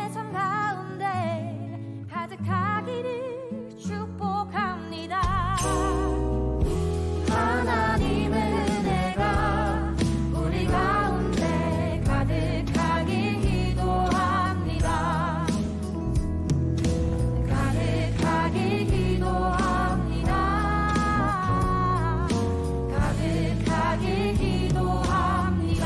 삶 가운데 가득하기를 축복합니다. 하나님의 은혜가 우리 가운데 가득하길 기도합니다. 가득하길 기도합니다. 가득하길 기도합니다.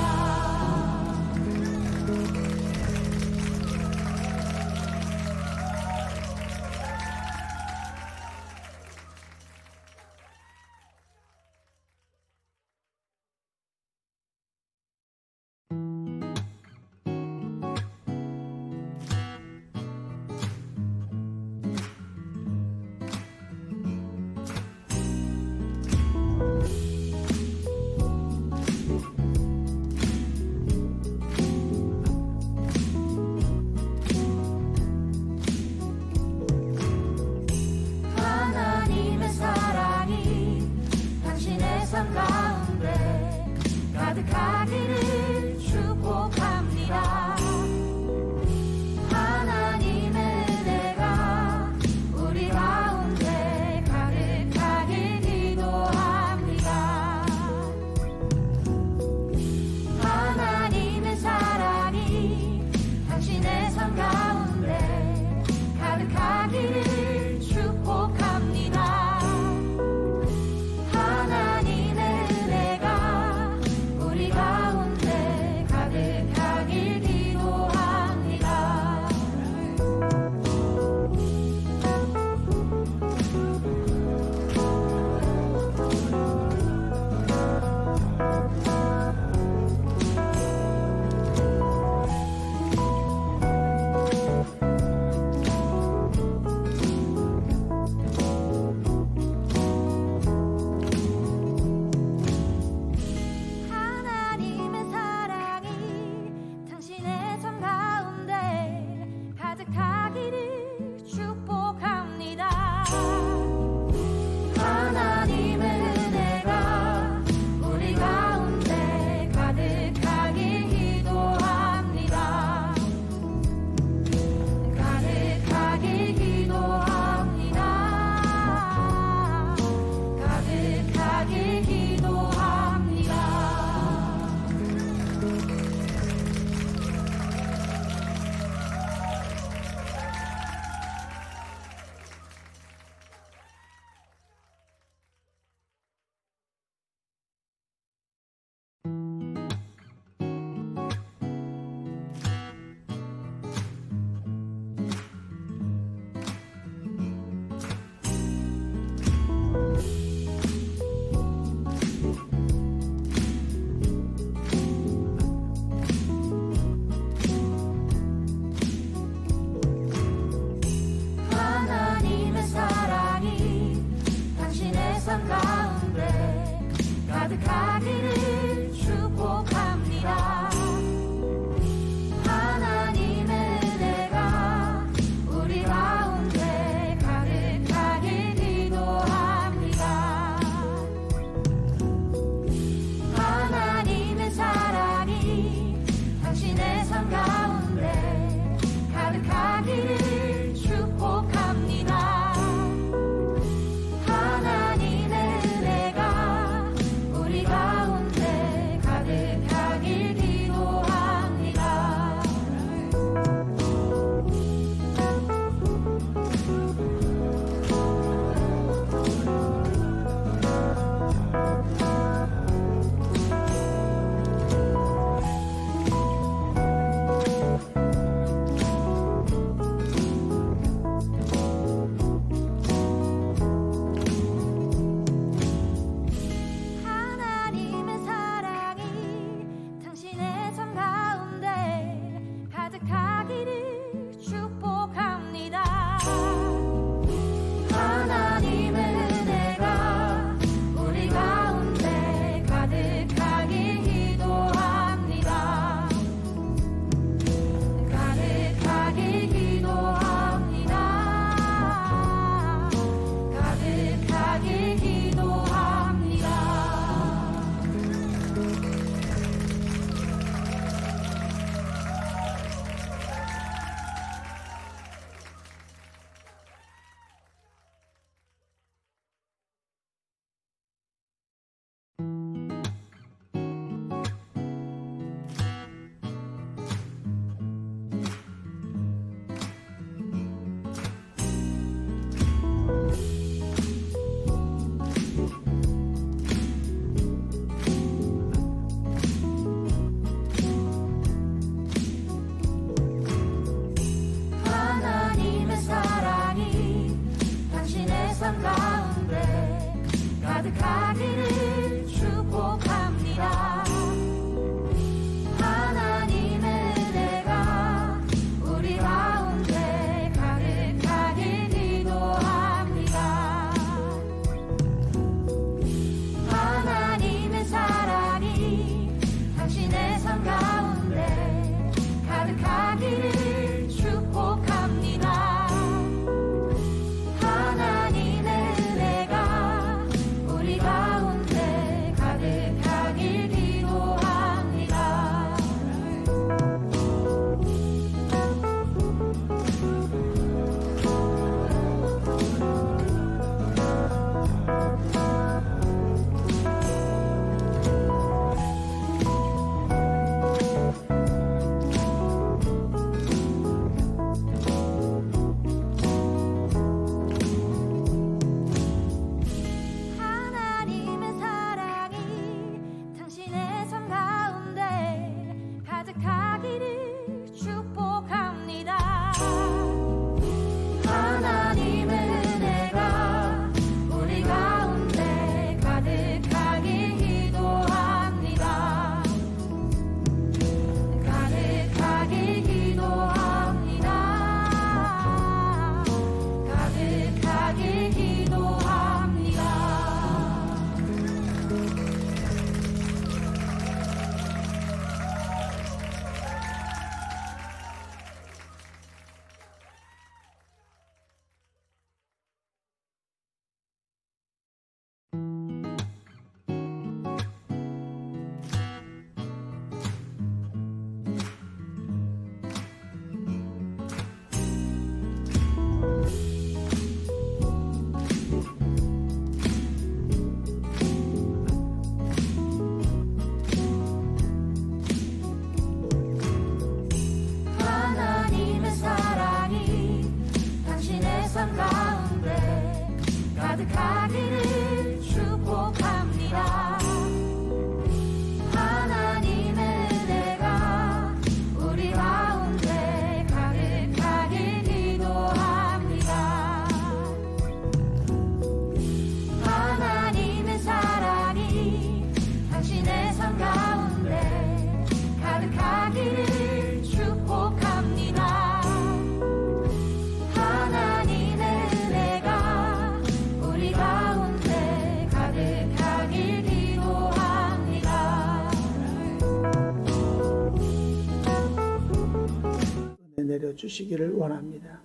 주시기를 원합니다.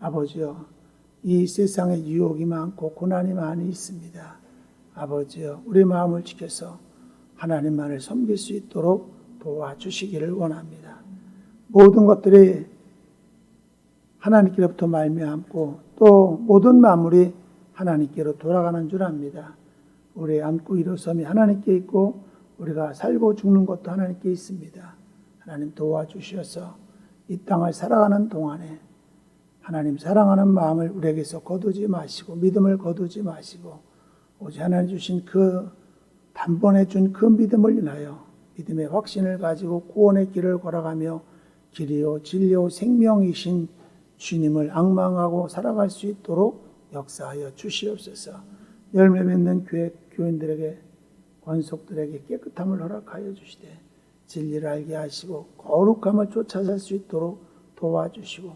아버지여, 이 세상에 유혹이 많고 고난이 많이 있습니다. 아버지여, 우리 마음을 지켜서 하나님만을 섬길 수 있도록 도와주시기를 원합니다. 모든 것들이 하나님께로부터 말미암고 또 모든 만물이 하나님께로 돌아가는 줄 압니다. 우리의 안고 일어섬이 하나님께 있고 우리가 살고 죽는 것도 하나님께 있습니다. 하나님 도와주셔서 이 땅을 살아가는 동안에 하나님 사랑하는 마음을 우리에게서 거두지 마시고 믿음을 거두지 마시고 오직 하나님 주신 그 단번에 준 그 믿음을 인하여 믿음의 확신을 가지고 구원의 길을 걸어가며 길이요 진리요 생명이신 주님을 앙망하고 살아갈 수 있도록 역사하여 주시옵소서. 열매 맺는 교인들에게 권속들에게 깨끗함을 허락하여 주시되 진리를 알게 하시고 거룩함을 쫓아 살 수 있도록 도와주시고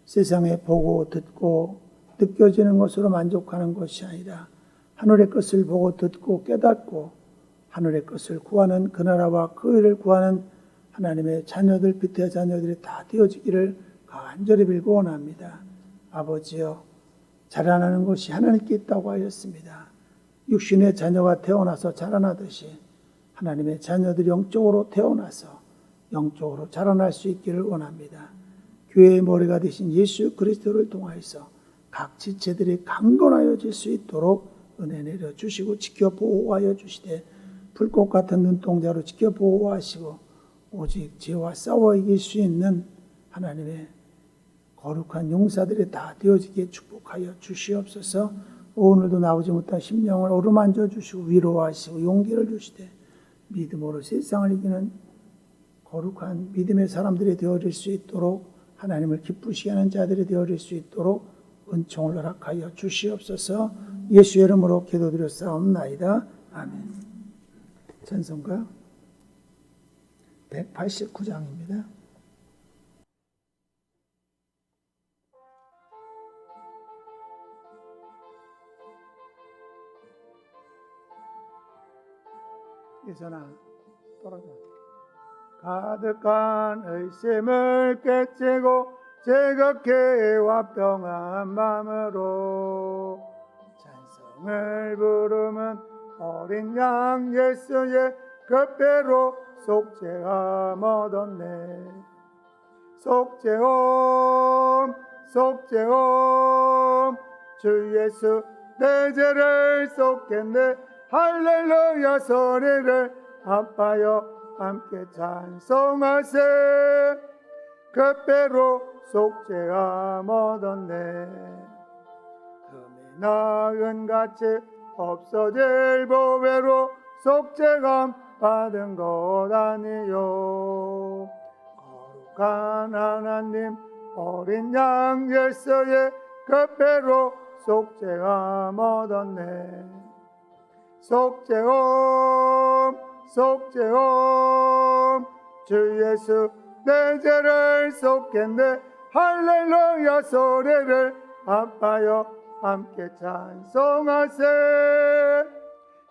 세상에 보고 듣고 느껴지는 것으로 만족하는 것이 아니라 하늘의 것을 보고 듣고 깨닫고 하늘의 것을 구하는 그 나라와 그 의를 구하는 하나님의 자녀들, 빛의 자녀들이 다 되어지기를 간절히 빌고 원합니다. 아버지여, 자라나는 것이 하나님께 있다고 하였습니다. 육신의 자녀가 태어나서 자라나듯이 하나님의 자녀들이 영적으로 태어나서 영적으로 자라날 수 있기를 원합니다. 교회의 머리가 되신 예수 그리스도를 통하여서 각 지체들이 강건하여질 수 있도록 은혜 내려 주시고 지켜 보호하여 주시되 불꽃 같은 눈동자로 지켜 보호하시고 오직 죄와 싸워 이길 수 있는 하나님의 거룩한 용사들이 다 되어지게 축복하여 주시옵소서. 오늘도 나오지 못한 심령을 어루만져 주시고 위로하시고 용기를 주시되 믿음으로 세상을 이기는 거룩한 믿음의 사람들이 되어질 수 있도록 하나님을 기쁘시게 하는 자들이 되어질 수 있도록 은총을 허락하여 주시옵소서. 예수의 이름으로 기도드렸사옵나이다. 아멘. 찬송가 189장입니다. 예선아 떨어져. 가득한 의심을 깨치고 즐겁게 화평한 마음으로 찬송을 부르면 어린 양 예수의 그 배로 속죄함 얻었네. 속죄함 속죄함 주 예수 내 죄를 속겠네. 할렐루야 소리를 아파요 함께 찬송하세. 그 배로 속죄함 얻었네. 금이 나은 같이 없어질 보배로 속죄함 받은 것 아니요. 거룩한 하나님 어린 양 예수의 그 배로 속죄함 얻었네. 속죄함 속죄함 주 예수 내 죄를 속겠네. 할렐루야 소리를 아파요 함께 찬송하세.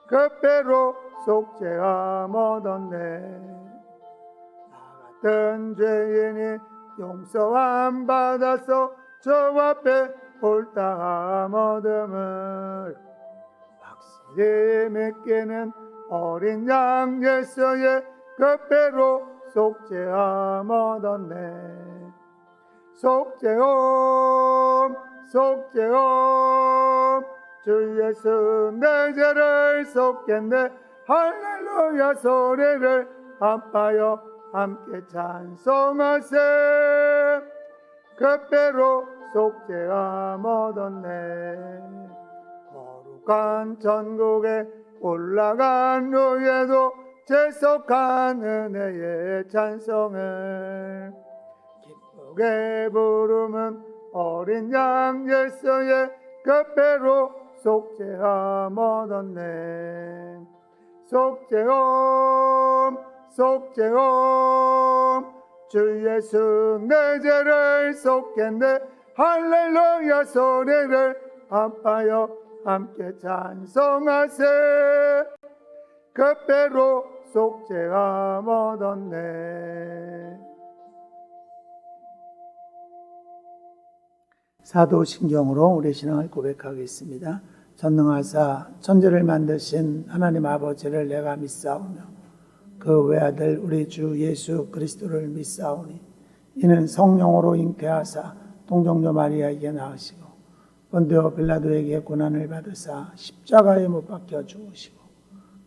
그 배로 속죄함 얻었네. 나 같은 죄인이 용서함 받아서 주 앞에 홀당함 얻음을 확실히 믿기는 어린 양 예수의 그 배로 속죄함 얻었네. 속죄함 속죄함 주 예수 내 죄를 속겠네. 할렐루야 소리를 아파요 함께 찬송하세. 그 배로 속죄함 얻었네. 거룩한 천국에 올라간 후에도 재속한 은혜의 찬송을 기쁘게 부르면 어린 양 예수의 그 배로 속죄함 얻었네. 속죄함 속죄함 주 예수 내 죄를 속겠네. 할렐루야 소리를 아파요 함께 찬송하세. 그 배로 속죄함 얻었네. 사도신경으로 우리 신앙을 고백하겠습니다. 전능하사 천지를 만드신 하나님 아버지를 내가 믿사오며 그 외아들 우리 주 예수 그리스도를 믿사오니 이는 성령으로 잉태하사 동정녀 마리아에게 낳으시고 본디오 빌라도에게 고난을 받으사 십자가에 못 박혀 죽으시고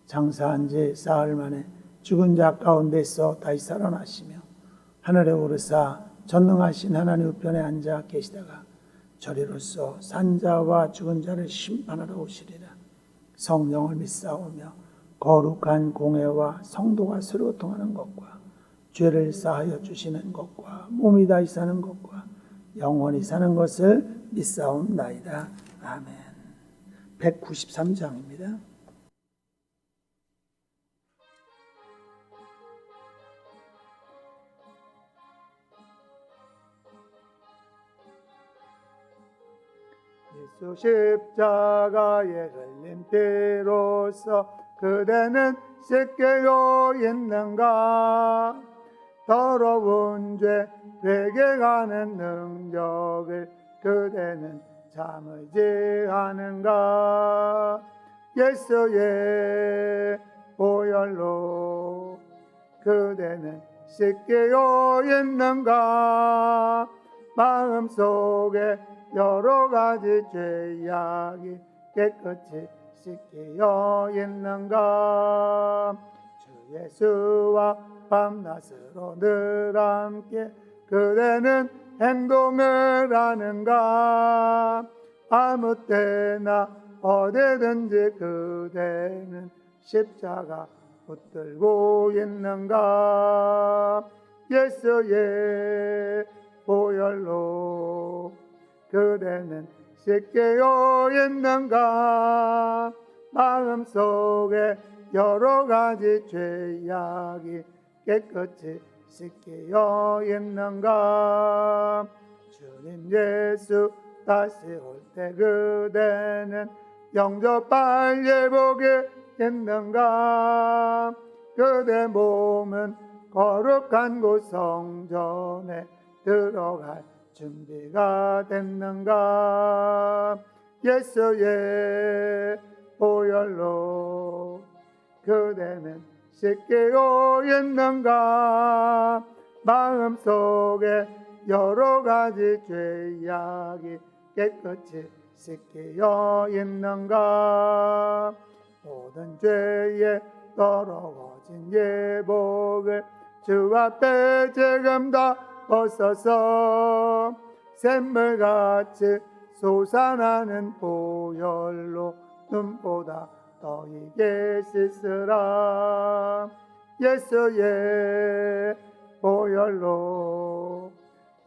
장사한 지 사흘 만에 죽은 자 가운데서 다시 살아나시며 하늘에 오르사 전능하신 하나님 우편에 앉아 계시다가 저리로서 산자와 죽은 자를 심판하러 오시리라. 성령을 믿사오며 거룩한 공회와 성도가 서로 통하는 것과 죄를 사하여 주시는 것과 몸이 다시 사는 것과 영원히 사는 것을 믿사옵나이다. 아멘. 193장입니다. 예수 십자가에 흘린 피로써 그대는 씻겨져 있는가? 더러운 죄 회개하는 능력을 그대는 참을지 않은가? 예수의 보혈로 그대는 씻겨져 있는가? 마음속에 여러 가지 죄악이 깨끗이 씻겨 있는가? 주 예수와 밤낮으로 늘 함께 그대는 행동을 하는가? 아무 때나 어디든지 그대는 십자가 붙들고 있는가? 예수의 보혈로 그대는 씻겨 있는가? 마음속에 여러 가지 죄악이 깨끗이 씻겨 있는가? 주님 예수 다시 올 때 그대는 영접할 예복이 있는가? 그대 몸은 거룩한 곳 성전에 들어갈 준비가 됐는가? 예수의 보혈로 그대는 씻겨 있는가? 마음속에 여러 가지 죄악이 깨끗이 씻겨 있는가? 모든 죄에 더러워진 예복을 주 앞에 지금 다 벗어서 샘물같이 솟아나는 보혈로 눈보다 더 이게 씻으라. 예수의 보혈로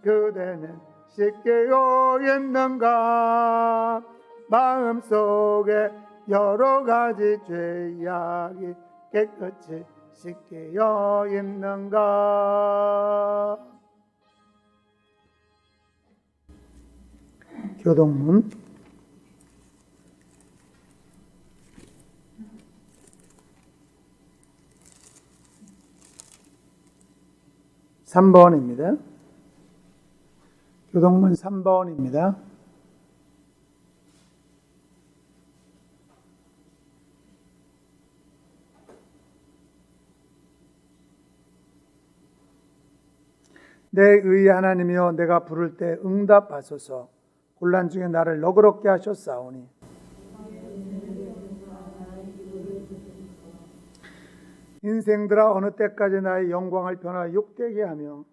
그대는 씻겨 있는가? 마음속에 여러 가지 죄악이 깨끗이 씻겨 있는가? 교동문 3번입니다. 교동문 3번입니다. 내 의의 하나님이여 내가 부를 때 응답하소서. 곤란 중에 나를 너그럽게 하셨사오니 인생들아 어느 때까지 나의 영광을 변화 욕되게 하며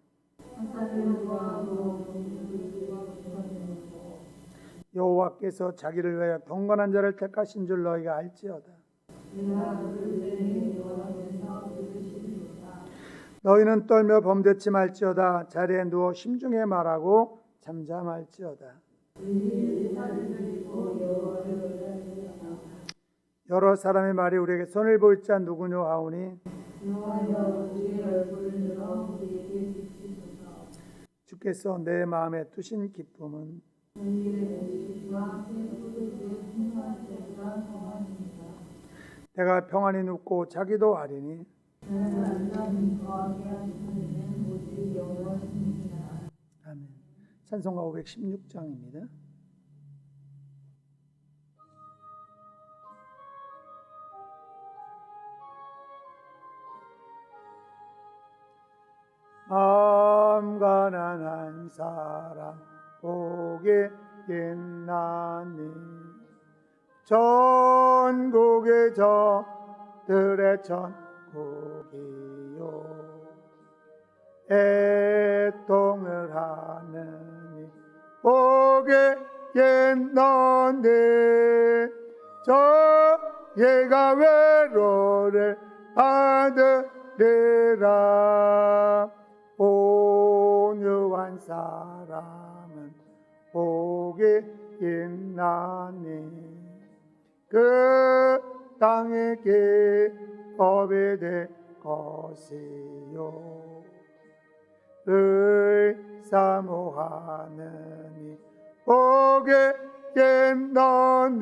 여호와께서 자기를 위하여 경건한 자를 택하신 줄 너희가 알지어다. 너희는 떨며 범죄치 말지어다. 자리에 누워 심중에 말하고 잠잠할지어다. 여러 사람의 말이 우리에게 선을 보일 자 누구뇨 하오니 주께서 내 마음에 두신 기쁨은 내가 평안히 눕고 자기도 아리니 아멘. 찬송가 516장입니다. 마음 가난한 사람 복이 있나니 전국의 저들의 천국이요 애통을 하느니 복이 있나니 저희가 외로를 받으리라. 온유한 사람은 복이 있나니 그 땅의 기업이 될 것이요 의사모하느니 복이 있나니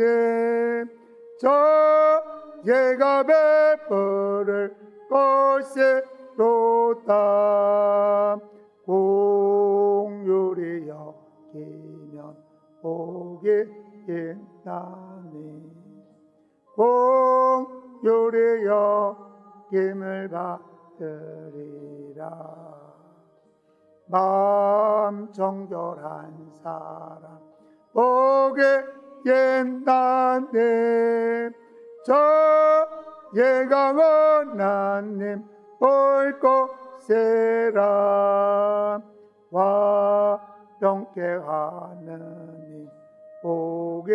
저희가 베풀을 것이로다. 공유리 여기면 복이 있나니 공유리 여김을 받으리라. 마음 정결한 사람 복이 있나니 저희가 원하님 볼 것이라. 화평케 하느니 복이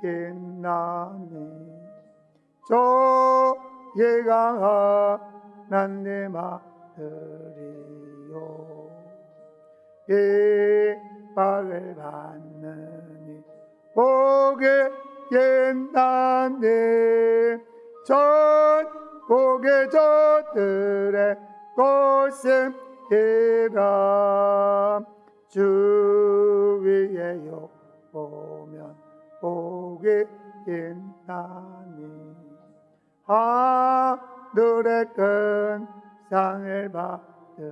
있나니 저희가 하나님 아들이요 이빨을 받느니 복이 있나니 전국의 저들의 것임이라. 주위에 보면 복이 있나니 하늘의 큰 상을 받으리라.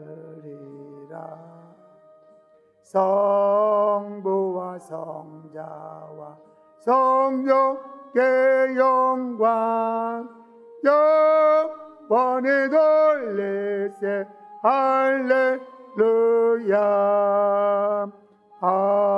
성부와 성자와 성령의 영광 영원히 돌리세. 할렐루야. 아멘.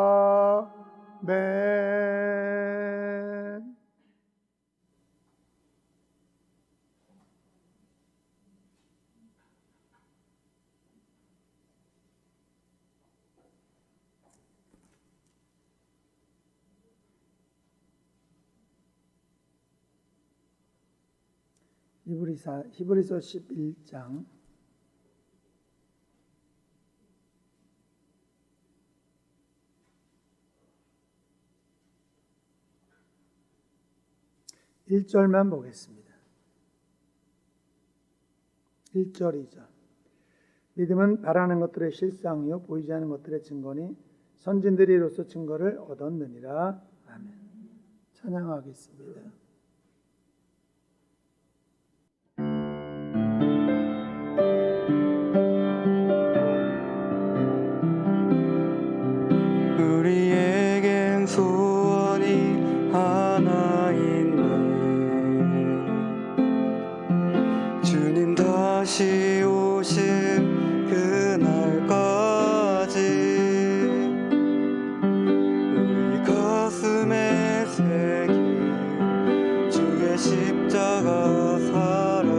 히브리서 11장 1절만 보겠습니다. 1절 2절. 믿음은 바라는 것들의 실상이요 보이지 않는 것들의 증거니 선진들이 이로써 증거를 얻었느니라. 아멘. 찬양하겠습니다. 우리에겐 소원이 하나 있네. 주님 다시 오실 그날까지 우리 가슴에 새긴 주의 십자가 사랑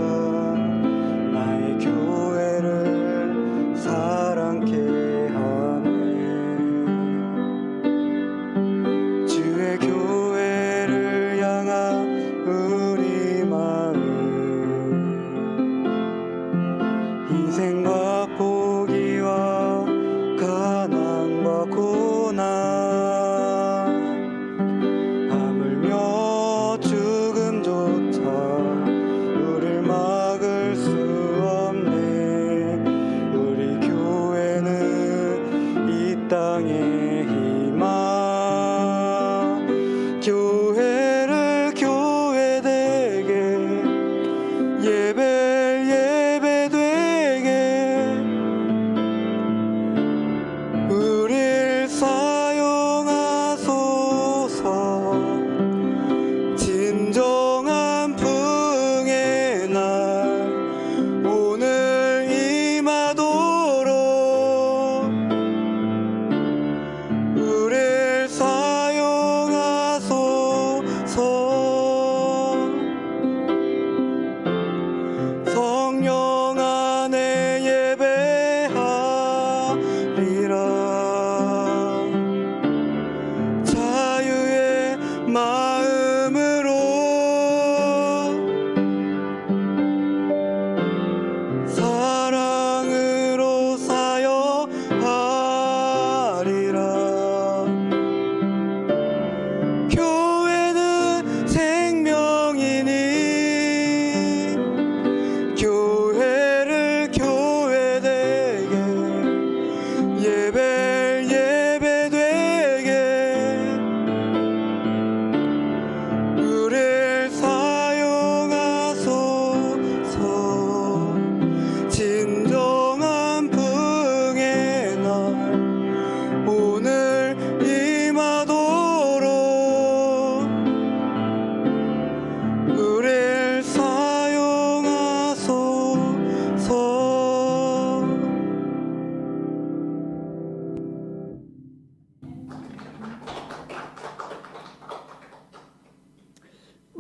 나의 교회를 사랑케 하네. 주의 교회를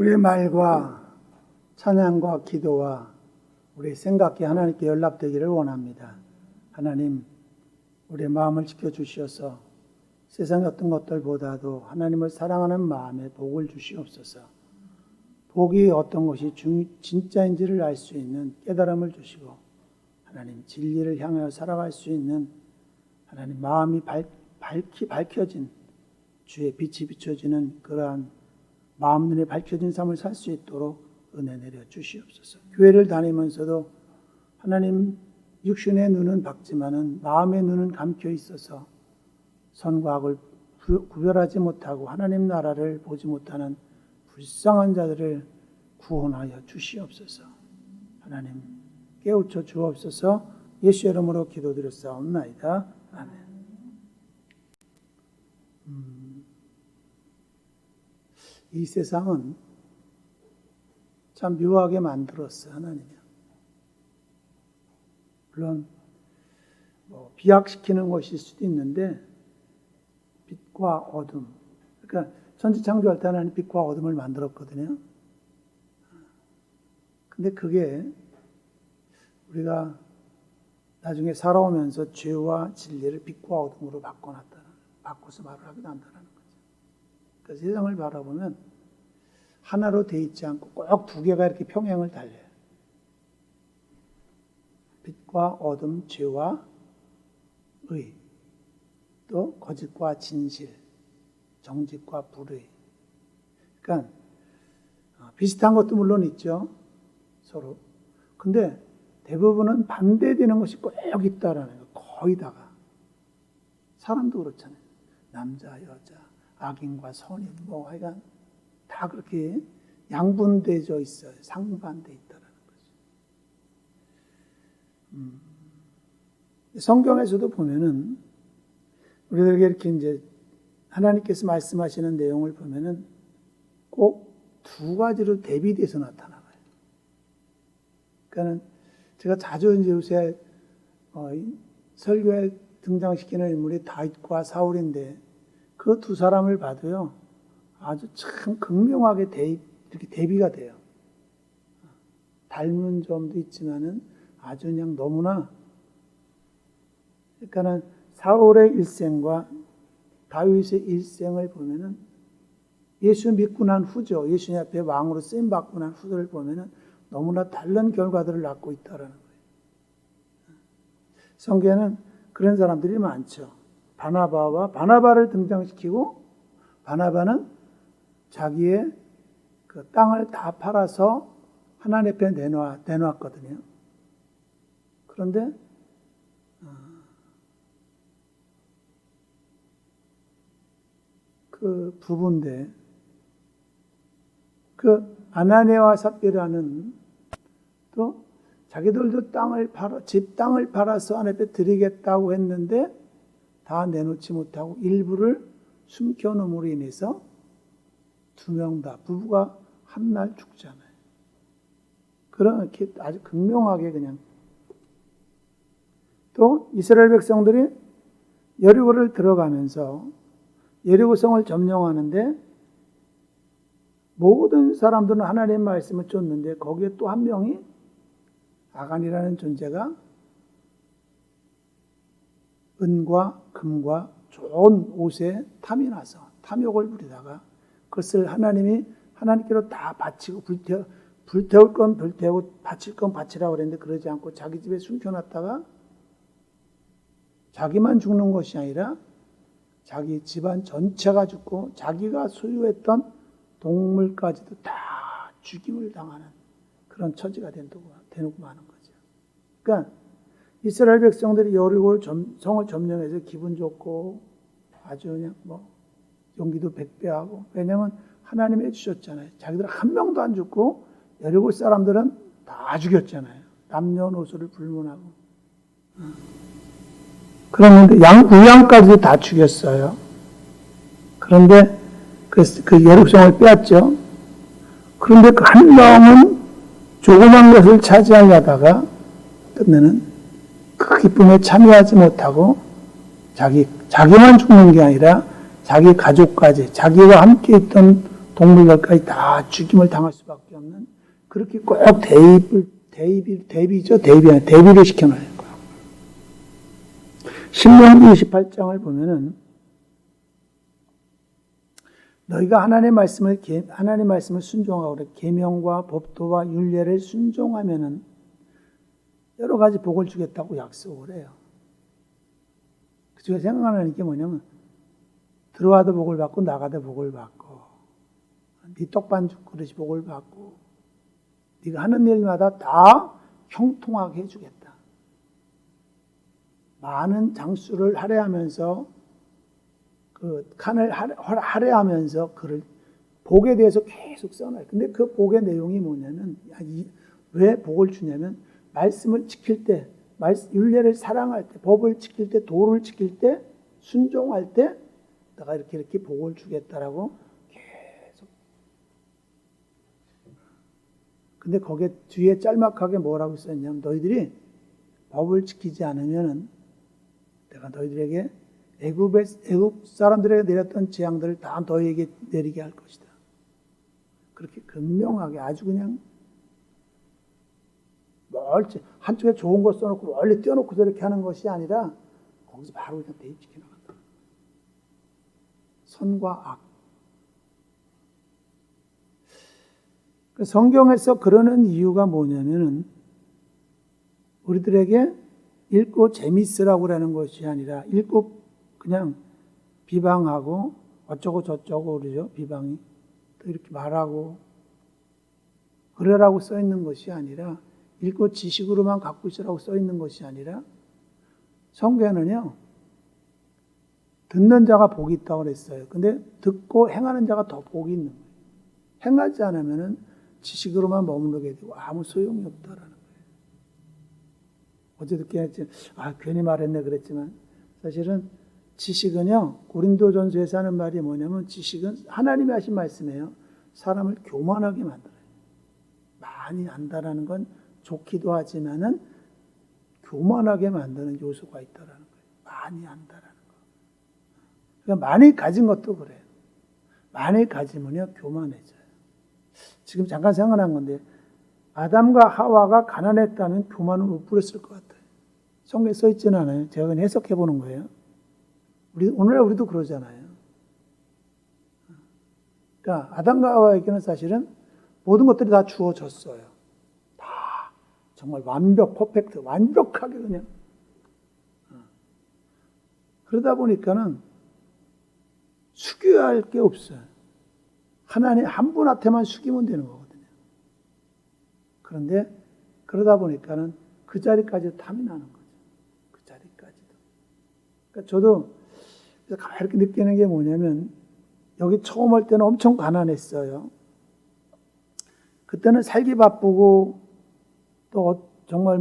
우리의 말과 찬양과 기도와 우리의 생각이 하나님께 연락되기를 원합니다. 하나님, 우리의 마음을 지켜주시어서 세상의 어떤 것들보다도 하나님을 사랑하는 마음에 복을 주시옵소서. 복이 어떤 것이 진짜인지를 알 수 있는 깨달음을 주시고 하나님 진리를 향하여 살아갈 수 있는 하나님 마음이 밝혀진 주의 빛이 비춰지는 그러한 마음 눈에 밝혀진 삶을 살 수 있도록 은혜 내려 주시옵소서. 교회를 다니면서도 하나님 육신의 눈은 밝지만은 마음의 눈은 감겨 있어서 선과 악을 구별하지 못하고 하나님 나라를 보지 못하는 불쌍한 자들을 구원하여 주시옵소서. 하나님 깨우쳐 주옵소서. 예수 이름으로 기도드렸사옵나이다. 아멘. 이 세상은 참 묘하게 만들었어요, 하나님이. 물론 비약시키는 것일 수도 있는데 빛과 어둠. 그러니까 천지 창조할 때 하나님 빛과 어둠을 만들었거든요. 근데 그게 우리가 나중에 살아오면서 죄와 진리를 빛과 어둠으로 바꿔서 말을 하기도 한다는 거죠. 그러니까 세상을 바라보면 하나로 돼 있지 않고 꼭 두 개가 이렇게 평행을 달려요. 빛과 어둠, 죄와 의, 또 거짓과 진실, 정직과 불의. 그러니까 비슷한 것도 물론 있죠, 서로. 근데 대부분은 반대되는 것이 꼭 있다라는 거예요. 거의 다가. 사람도 그렇잖아요. 남자, 여자, 악인과 선인, 하여간 다 그렇게 양분되어 있어요. 상반되어 있다라는 거죠. 성경에서도 보면은 우리들에게 이렇게 이제 하나님께서 말씀하시는 내용을 보면은 꼭 두 가지로 대비돼서 나타나요. 그러니까는 제가 자주 이제 요새 설교에 등장시키는 인물이 다윗과 사울인데 그 두 사람을 봐도요 아주 참 극명하게 이렇게 대비가 돼요. 닮은 점도 있지만은 아주 그냥 너무나. 그러니까는 사울의 일생과 다윗의 일생을 보면은 예수 믿고 난 후죠. 예수님 앞에 왕으로 쓰임 받고 난 후를 보면은 너무나 다른 결과들을 낳고 있다라는 거예요. 성경에는 그런 사람들이 많죠. 바나바를 등장시키고 바나바는 자기의 그 땅을 다 팔아서 하나님 앞에 내놓았거든요. 그런데 그 부부인데 그 아나니아와 삽비라는 또 자기들도 집 땅을 팔아서 하나님 앞에 드리겠다고 했는데 다 내놓지 못하고 일부를 숨겨놓음으로 인해서 두 명 다 부부가 한 날 죽잖아요. 그렇게 아주 극명하게 그냥. 또 이스라엘 백성들이 여리고를 들어가면서 여리고성을 점령하는데 모든 사람들은 하나님의 말씀을 쫓는데 거기에 또 한 명이 아간이라는 존재가 은과 금과 좋은 옷에 탐이 나서 탐욕을 부리다가 그것을 하나님께로 다 바치고 불태울 건 불태우고 바칠 건 바치라고 그랬는데 그러지 않고 자기 집에 숨겨놨다가 자기만 죽는 것이 아니라 자기 집안 전체가 죽고 자기가 소유했던 동물까지도 다 죽임을 당하는 그런 처지가 되고 마는 거죠. 그러니까 이스라엘 백성들이 여리고 성을 점령해서 기분 좋고 아주 그냥 용기도 백배하고. 왜냐하면 하나님이 해주셨잖아요. 자기들 한 명도 안 죽고 여리고 사람들은 다 죽였잖아요. 남녀노소를 불문하고. 그랬는데 우양까지도 다 죽였어요. 그런데 그 여리고성을 빼앗죠. 그런데 그 한 명은 조그만 것을 차지하려다가 끝내는 그 기쁨에 참여하지 못하고 자기만 죽는 게 아니라 자기 가족까지 자기와 함께 있던 동물들까지 다 죽임을 당할 수밖에 없는 그렇게 꼭 대비를 시켜놔야 거예요. 신명기 28장을 보면은 너희가 하나님의 말씀을 순종하고 그래. 계명과 법도와 율례를 순종하면은 여러 가지 복을 주겠다고 약속을 해요. 제가 생각하는 게 뭐냐면 들어와도 복을 받고 나가도 복을 받고 네 떡반죽 그릇이 복을 받고 네가 하는 일마다 다 형통하게 해주겠다. 많은 장수를 할애하면서 그 칸을 할애하면서 그를 복에 대해서 계속 써놔요. 근데 그 복의 내용이 뭐냐면 왜 복을 주냐면 말씀을 지킬 때, 율례를 사랑할 때, 법을 지킬 때, 도를 지킬 때, 순종할 때 내가 이렇게 복을 주겠다라고 계속. 근데 거기에 뒤에 짤막하게 뭐라고 썼냐면 너희들이 법을 지키지 않으면은 내가 너희들에게 애굽 사람들에게 내렸던 재앙들을 다 너희에게 내리게 할 것이다. 그렇게 극명하게 아주 그냥 멀지 한쪽에 좋은 걸 써놓고 멀리 띄워놓고서 이렇게 하는 것이 아니라 거기서 바로 그냥 대입시켜 나간다. 선과 악. 성경에서 그러는 이유가 뭐냐면은 우리들에게 읽고 재밌으라고 하는 것이 아니라 읽고 그냥 비방하고 어쩌고 저쩌고 그러죠. 비방이 또 이렇게 말하고 그러라고 써 있는 것이 아니라 읽고 지식으로만 갖고 있으라고 써 있는 것이 아니라 성경에는요. 듣는 자가 복이 있다고 그랬어요. 근데 듣고 행하는 자가 더 복이 있는 거예요. 행하지 않으면은 지식으로만 머무르게 되고 아무 소용이 없다라는 거예요. 어제도 괜히 말했네 그랬지만 사실은 지식은요. 고린도전서에서 하는 말이 뭐냐면 지식은 하나님이 하신 말씀이에요. 사람을 교만하게 만들어요. 많이 안다라는 건 좋기도 하지만은 교만하게 만드는 요소가 있다라는 거예요. 많이 안다라는 거. 그러니까 많이 가진 것도 그래요. 많이 가지면요 교만해져요. 지금 잠깐 생각난 건데 아담과 하와가 가난했다면 교만을 못 부렸을 것 같아요. 성경에 써 있지는 않아요. 제가 그냥 해석해 보는 거예요. 오늘날 우리도 그러잖아요. 그러니까 아담과 하와에게는 사실은 모든 것들이 다 주어졌어요. 다 정말 퍼펙트, 완벽하게 그냥. 그러다 보니까는 숙여야 할 게 없어요. 하나님 한 분한테만 숙이면 되는 거거든요. 그런데 그러다 보니까는 그 자리까지 탐이 나는 거죠. 그 자리까지도. 그러니까 저도 이렇게 느끼는 게 뭐냐면 여기 처음 올 때는 엄청 가난했어요. 그때는 살기 바쁘고 또 정말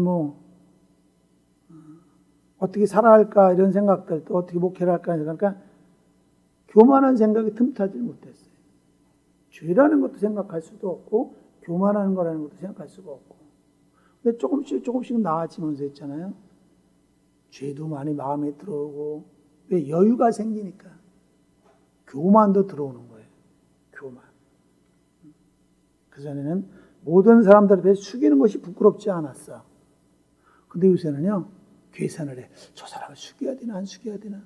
어떻게 살아야 할까 이런 생각들 또 어떻게 목회를 할까 그러니까 교만한 생각이 틈타지 못했어요. 죄라는 것도 생각할 수도 없고 교만하는 거라는 것도 생각할 수가 없고 근데 조금씩 나아지면서 있잖아요. 죄도 많이 마음에 들어오고 왜 여유가 생기니까 교만도 들어오는 거예요. 교만. 그전에는 모든 사람들에 대해 숙이는 것이 부끄럽지 않았어. 근데 요새는요. 계산을 해. 저 사람을 숙여야 되나 안 숙여야 되나.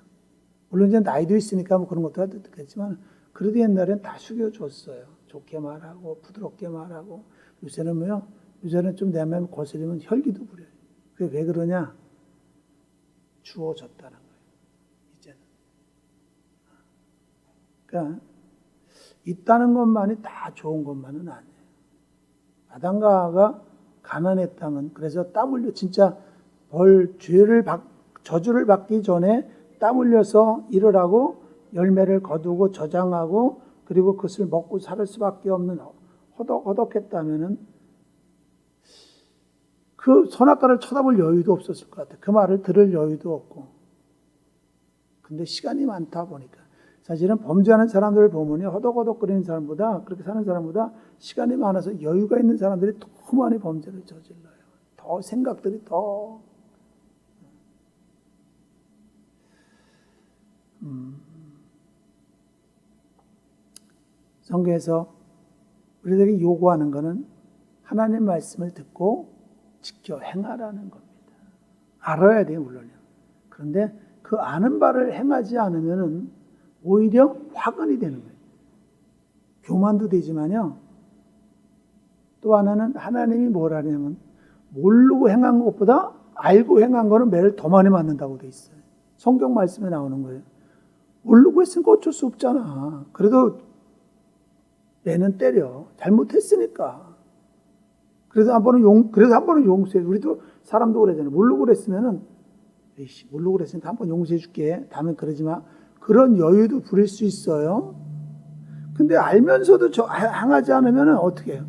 물론 이제 나이도 있으니까 그런 것도 하겠지만 그래도 옛날엔 다 숙여줬어요. 좋게 말하고 부드럽게 말하고 요새는 좀 내 마음에 거슬리면 혈기도 부려요. 그게 왜 그러냐? 주어졌다는 거예요. 이제는. 그러니까 있다는 것만이 다 좋은 것만은 아니에요. 아담과 하와가 가난했다면 그래서 땀 흘려 진짜 저주를 받기 전에 땀 흘려서 일을 하고 열매를 거두고 저장하고 그리고 그것을 먹고 살 수밖에 없는 허덕허덕했다면은 그 선악과를 쳐다볼 여유도 없었을 것 같아요. 그 말을 들을 여유도 없고. 근데 시간이 많다 보니까 사실은 범죄하는 사람들을 보면요. 허덕허덕거리는 사람보다 그렇게 사는 사람보다 시간이 많아서 여유가 있는 사람들이 더 많이 범죄를 저질러요. 더 생각들이 더 성경에서 우리들에게 요구하는 것은 하나님 말씀을 듣고 지켜 행하라는 겁니다. 알아야 돼요, 물론요. 그런데 그 아는 바를 행하지 않으면 오히려 화근이 되는 거예요. 교만도 되지만요. 또 하나는 하나님이 뭐라 하냐면 모르고 행한 것보다 알고 행한 거는 매를 더 많이 맞는다고 돼 있어요. 성경 말씀에 나오는 거예요. 모르고 했으니까 어쩔 수 없잖아. 그래도 매는 때려. 잘못했으니까. 그래서 한 번은 용서해. 우리도 사람도 그러잖아요. 모르고 그랬으면은, 에이씨, 모르고 그랬으니까 한 번 용서해 줄게. 다음엔 그러지 마. 그런 여유도 부릴 수 있어요. 근데 알면서도 행하지 않으면은 어떻게 해요?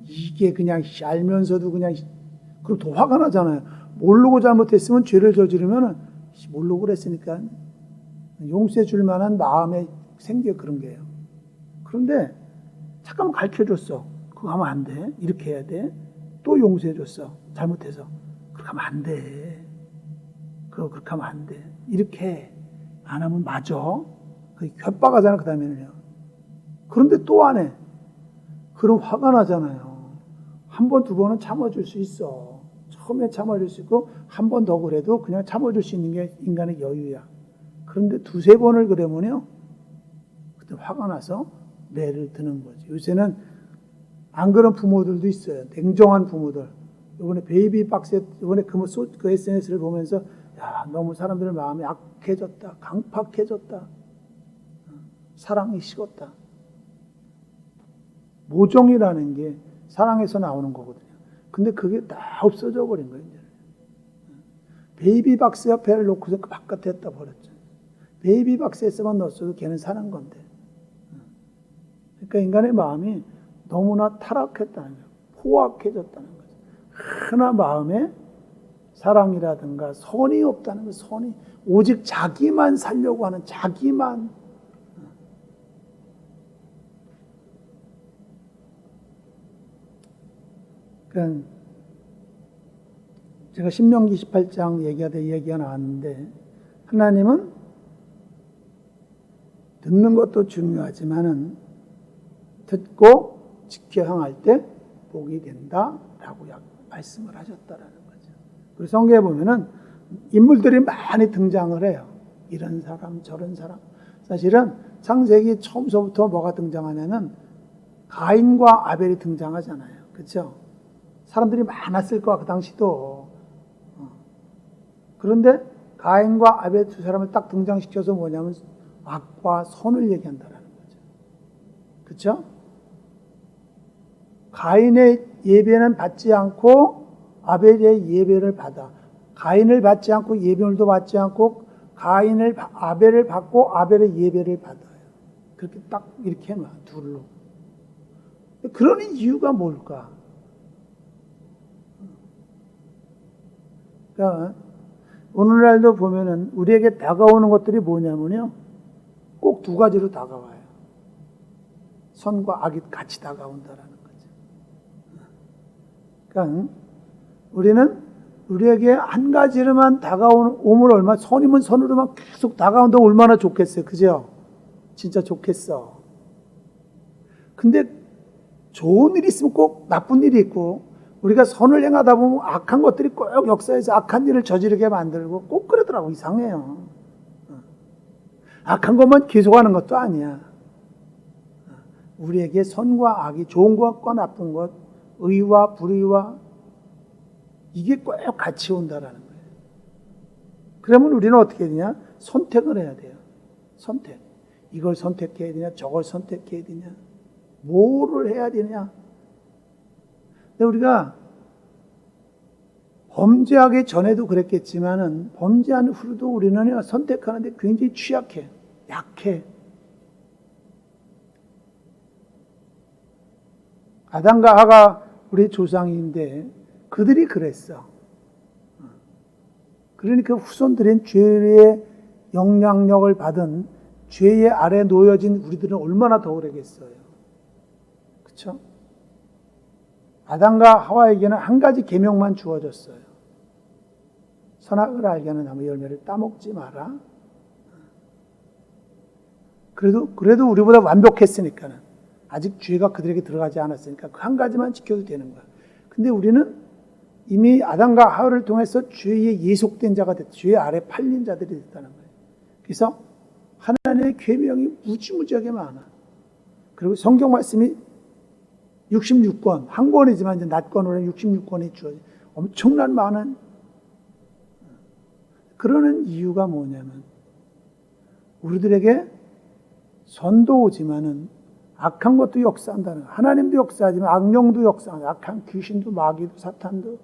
이게 그냥 알면서도 그냥, 그럼 더 화가 나잖아요. 모르고 잘못했으면 죄를 저지르면은, 모르고 그랬으니까 용서해 줄 만한 마음에 생겨 그런 게요. 그런데 잠깐만 가르쳐줬어. 그거 하면 안 돼. 이렇게 해야 돼. 또 용서해줬어. 잘못해서. 그렇게 하면 안 돼. 그렇게 하면 안 돼. 이렇게 안 하면 맞아. 협박하잖아, 그 다음에는요. 그런데 또 안 해. 그럼 화가 나잖아요. 한 번, 두 번은 참아줄 수 있어. 처음에 참아줄 수 있고, 한 번 더 그래도 그냥 참아줄 수 있는 게 인간의 여유야. 그런데 두세 번을 그러면요. 그때 화가 나서 매를 드는 거지. 요새는 안 그런 부모들도 있어요. 냉정한 부모들. 이번에 베이비 박스에, 이번에 그 SNS를 보면서, 야, 너무 사람들 마음이 악해졌다. 강팍해졌다. 사랑이 식었다. 모종이라는 게 사랑에서 나오는 거거든요. 근데 그게 다 없어져 버린 거예요, 이제. 베이비 박스 옆에를 놓고서 그 바깥에 했다 버렸죠. 베이비 박스에서만 넣었어도 걔는 사는 건데. 그러니까 인간의 마음이 너무나 타락했다는 거예요. 포악해졌다는 거죠. 하나 마음에 사랑이라든가 선이 없다는 거예요. 선이. 오직 자기만 살려고 하는 자기만. 그러니까 제가 신명기 18장 얘기가 나왔는데 하나님은 듣는 것도 중요하지만은 듣고 지켜 행할 때 복이 된다라고 말씀을 하셨다라는 거죠. 그리고 성경에 보면은 인물들이 많이 등장을 해요. 이런 사람, 저런 사람. 사실은 창세기 처음서부터 뭐가 등장하냐면 가인과 아벨이 등장하잖아요. 그렇죠? 사람들이 많았을 거야, 그 당시도. 그런데 가인과 아벨 두 사람을 딱 등장시켜서 뭐냐면 악과 선을 얘기한다라는 거죠. 그렇죠? 가인의 예배는 받지 않고 아벨의 예배를 받아. 가인을 받지 않고 예배도 받지 않고 아벨을 받고 아벨의 예배를 받아요. 그렇게 딱 이렇게 놔, 둘로. 그러는 이유가 뭘까? 그러니까 오늘날도 보면은 우리에게 다가오는 것들이 뭐냐면요. 꼭 두 가지로 다가와요. 선과 악이 같이 다가온다라는 거죠. 그러니까 우리는 우리에게 한 가지로만 오면 얼마나, 선이면 선으로만 계속 다가온다면 얼마나 좋겠어요. 그죠? 진짜 좋겠어. 근데 좋은 일이 있으면 꼭 나쁜 일이 있고, 우리가 선을 행하다 보면 악한 것들이 꼭 역사에서 악한 일을 저지르게 만들고 꼭 그러더라고. 이상해요. 악한 것만 계속하는 것도 아니야. 우리에게 선과 악이, 좋은 것과 나쁜 것, 의와 불의와 이게 꼭 같이 온다라는 거예요. 그러면 우리는 어떻게 해야 되냐? 선택을 해야 돼요. 선택. 이걸 선택해야 되냐? 저걸 선택해야 되냐? 뭐를 해야 되냐? 근데 우리가 범죄하기 전에도 그랬겠지만은 범죄한 후로도 우리는 선택하는데 굉장히 취약해. 약해. 아담과 하가 우리 조상인데 그들이 그랬어. 그러니까 후손들인 죄의 영향력을 받은 죄의 아래 놓여진 우리들은 얼마나 더 그러겠어요. 그렇죠? 아담과 하와에게는 한 가지 계명만 주어졌어요. 선악을 알게 하는 나무 열매를 따먹지 마라. 그래도 우리보다 완벽했으니까는. 아직 죄가 그들에게 들어가지 않았으니까 그 한 가지만 지켜도 되는 거야. 근데 우리는 이미 아담과 하와를 통해서 죄에 예속된 자가 됐다. 죄 아래 팔린 자들이 됐다는 거예요. 그래서 하나님의 계명이 무지무지하게 많아. 그리고 성경 말씀이 66권, 한 권이지만 이제 낮권으로 66권이 주어져. 엄청난 많은. 그러는 이유가 뭐냐면 우리들에게 선도 오지만은 악한 것도 역사한다는 거예요. 하나님도 역사하지만 악령도 역사한다. 악한 귀신도 마귀도 사탄도.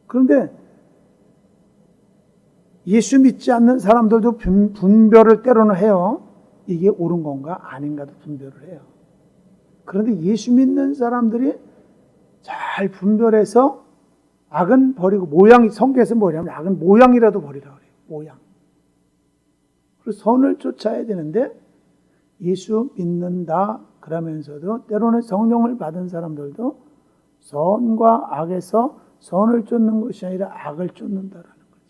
그런데 예수 믿지 않는 사람들도 분별을 때로는 해요. 이게 옳은 건가 아닌가도 분별을 해요. 그런데 예수 믿는 사람들이 잘 분별해서 악은 버리고 모양이 성경에서 뭐냐면 악은 모양이라도 버리라고 그래요. 모양. 그리고 선을 쫓아야 되는데 예수 믿는다 그러면서도 때로는 성령을 받은 사람들도 선과 악에서 선을 쫓는 것이 아니라 악을 쫓는다라는 거죠.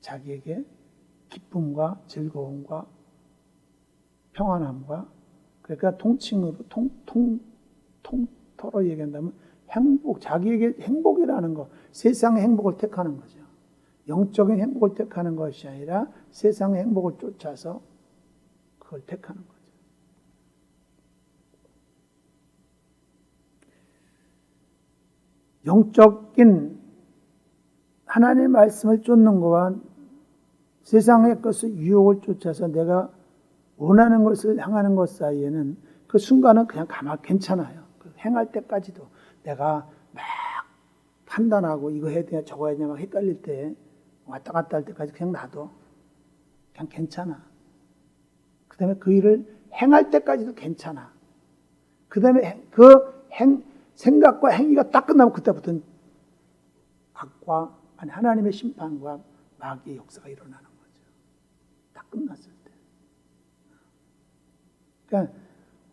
자기에게 기쁨과 즐거움과 평안함과 그러니까 통칭으로 통틀어 얘기한다면 행복, 자기에게 행복이라는 거, 세상의 행복을 택하는 거죠. 영적인 행복을 택하는 것이 아니라 세상의 행복을 쫓아서 그걸 택하는 거죠. 영적인 하나님의 말씀을 쫓는 것과 세상의 것을 유혹을 쫓아서 내가 원하는 것을 향하는 것 사이에는 그 순간은 그냥 괜찮아요. 행할 때까지도 내가 막 판단하고 이거 해야 되냐 저거 해야 되냐 막 헷갈릴 때 왔다 갔다 할 때까지 그냥 놔둬. 그냥 괜찮아. 그 다음에 그 일을 행할 때까지도 괜찮아. 그 다음에 생각과 행위가 딱 끝나면 그때부터는 악과 아니 하나님의 심판과 마귀의 역사가 일어나는 거죠. 딱 끝났을 때. 그러니까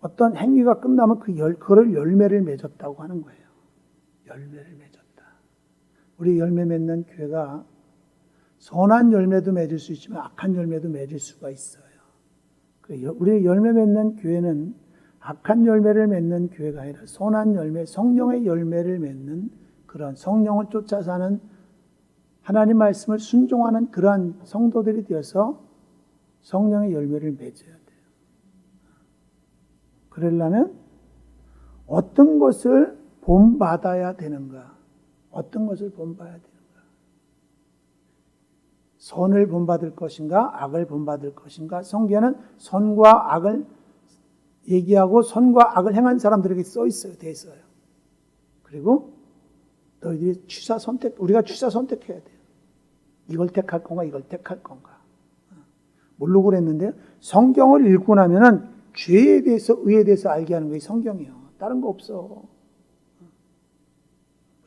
어떤 행위가 끝나면 그거를 열매를 맺었다고 하는 거예요. 열매를 맺었다. 우리 열매 맺는 교회가 선한 열매도 맺을 수 있지만 악한 열매도 맺을 수가 있어요. 우리 열매 맺는 교회는 악한 열매를 맺는 교회가 아니라 선한 열매, 성령의 열매를 맺는 그런 성령을 쫓아 사는 하나님 말씀을 순종하는 그러한 성도들이 되어서 성령의 열매를 맺어야 돼요. 그러려면 어떤 것을 본받아야 되는가? 어떤 것을 본받아야 되는가? 선을 본받을 것인가? 악을 본받을 것인가? 성경에는 선과 악을 얘기하고 선과 악을 행한 사람들에게 써 있어요. 돼 있어요. 그리고 너희들이 우리가 취사 선택해야 돼요. 이걸 택할 건가? 이걸 택할 건가? 뭘로 그랬는데 성경을 읽고 나면은 죄에 대해서 의에 대해서 알게 하는 게 성경이에요. 다른 거 없어.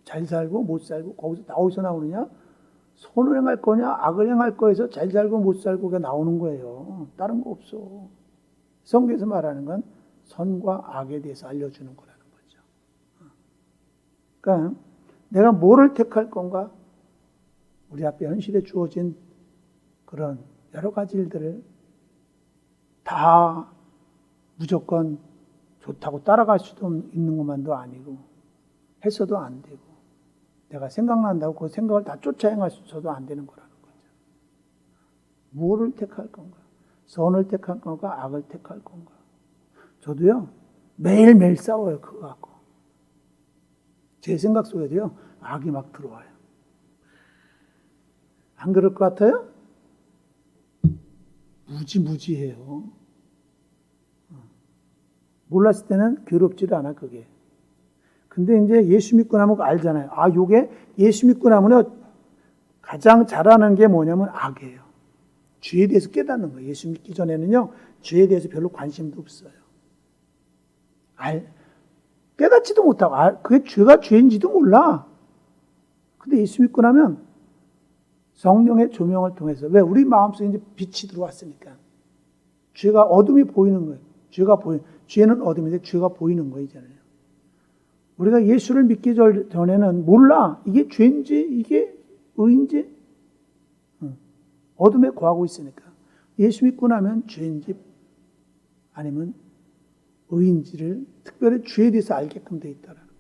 잘 살고 못 살고 거기서 어디서 나오느냐? 선을 행할 거냐 악을 행할 거에서 잘 살고 못 살고가 나오는 거예요. 다른 거 없어. 성경에서 말하는 건 선과 악에 대해서 알려주는 거라는 거죠. 그러니까 내가 뭐를 택할 건가? 우리 앞에 현실에 주어진 그런 여러 가지 일들을 다 무조건 좋다고 따라갈 수도 있는 것만도 아니고 해서도 안 되고 내가 생각난다고 그 생각을 다 쫓아 행해서도 안 되는 거라는 거죠. 무엇을 택할 건가? 선을 택할 건가? 악을 택할 건가? 저도요 매일매일 싸워요 그거 갖고. 제 생각 속에도요 악이 막 들어와요. 안 그럴 것 같아요? 무지무지해요. 몰랐을 때는 괴롭지도 않아 그게. 근데 이제 예수 믿고 나면 알잖아요. 아, 요게 예수 믿고 나면 가장 잘하는 게 뭐냐면 악이에요. 죄에 대해서 깨닫는 거예요. 예수 믿기 전에는요 죄에 대해서 별로 관심도 없어요. 깨닫지도 못하고 그게 죄가 죄인지도 몰라. 근데 예수 믿고 나면 성령의 조명을 통해서 왜 우리 마음속에 이제 빛이 들어왔으니까 죄가 어둠이 보이는 거예요. 죄는 어둠인데 죄가 보이는 거잖아요. 우리가 예수를 믿기 전에는 몰라. 이게 죄인지 이게 의인지 어둠에 거하고 있으니까 예수 믿고 나면 죄인지 아니면 의인지를 특별히 죄에 대해서 알게끔 돼 있다라는 거죠.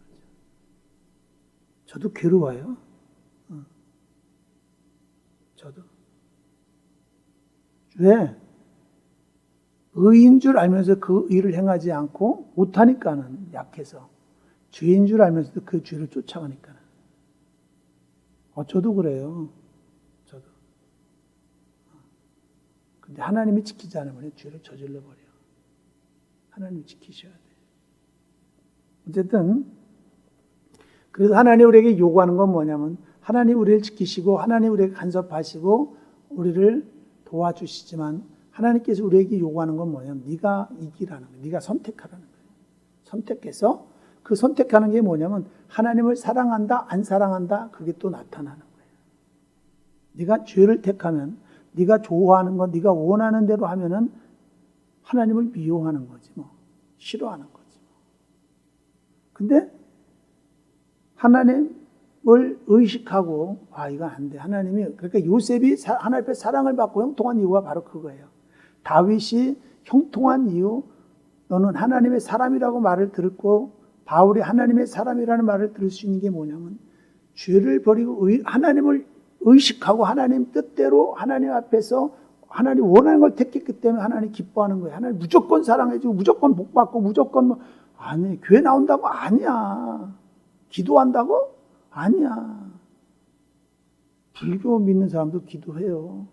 저도 괴로워요. 저도. 왜? 의인 줄 알면서 그 의를 행하지 않고 못하니까는 약해서 죄인 줄 알면서도 그 죄를 쫓아가니까는. 저도 그래요. 저도. 근데 하나님이 지키지 않으면 죄를 저질러 버려요. 하나님이 지키셔야 돼요. 어쨌든 그래서 하나님 우리에게 요구하는 건 뭐냐면 하나님 우리를 지키시고 하나님 우리에게 간섭하시고 우리를 도와주시지만 하나님께서 우리에게 요구하는 건 뭐냐면 네가 이기라는 거예요. 네가 선택하라는 거예요. 선택해서 그 선택하는 게 뭐냐면 하나님을 사랑한다 안 사랑한다 그게 또 나타나는 거예요. 네가 죄를 택하면 네가 좋아하는 것 네가 원하는 대로 하면은 하나님을 미워하는 거지 뭐. 싫어하는 거지. 근데 하나님을 의식하고 이거 안 돼. 하나님이 그러니까 요셉이 하나님 앞에 사랑을 받고 형통한 이유가 바로 그거예요. 다윗이 형통한 이유 너는 하나님의 사람이라고 말을 들었고 바울이 하나님의 사람이라는 말을 들을 수 있는 게 뭐냐면 죄를 버리고 하나님을 의식하고 하나님 뜻대로 하나님 앞에서 하나님 원하는 걸 택했기 때문에 하나님 기뻐하는 거예요. 하나님 무조건 사랑해주고 무조건 복받고 무조건 아니 교회 나온다고 아니야. 기도한다고? 아니야. 불교 믿는 사람도 기도해요.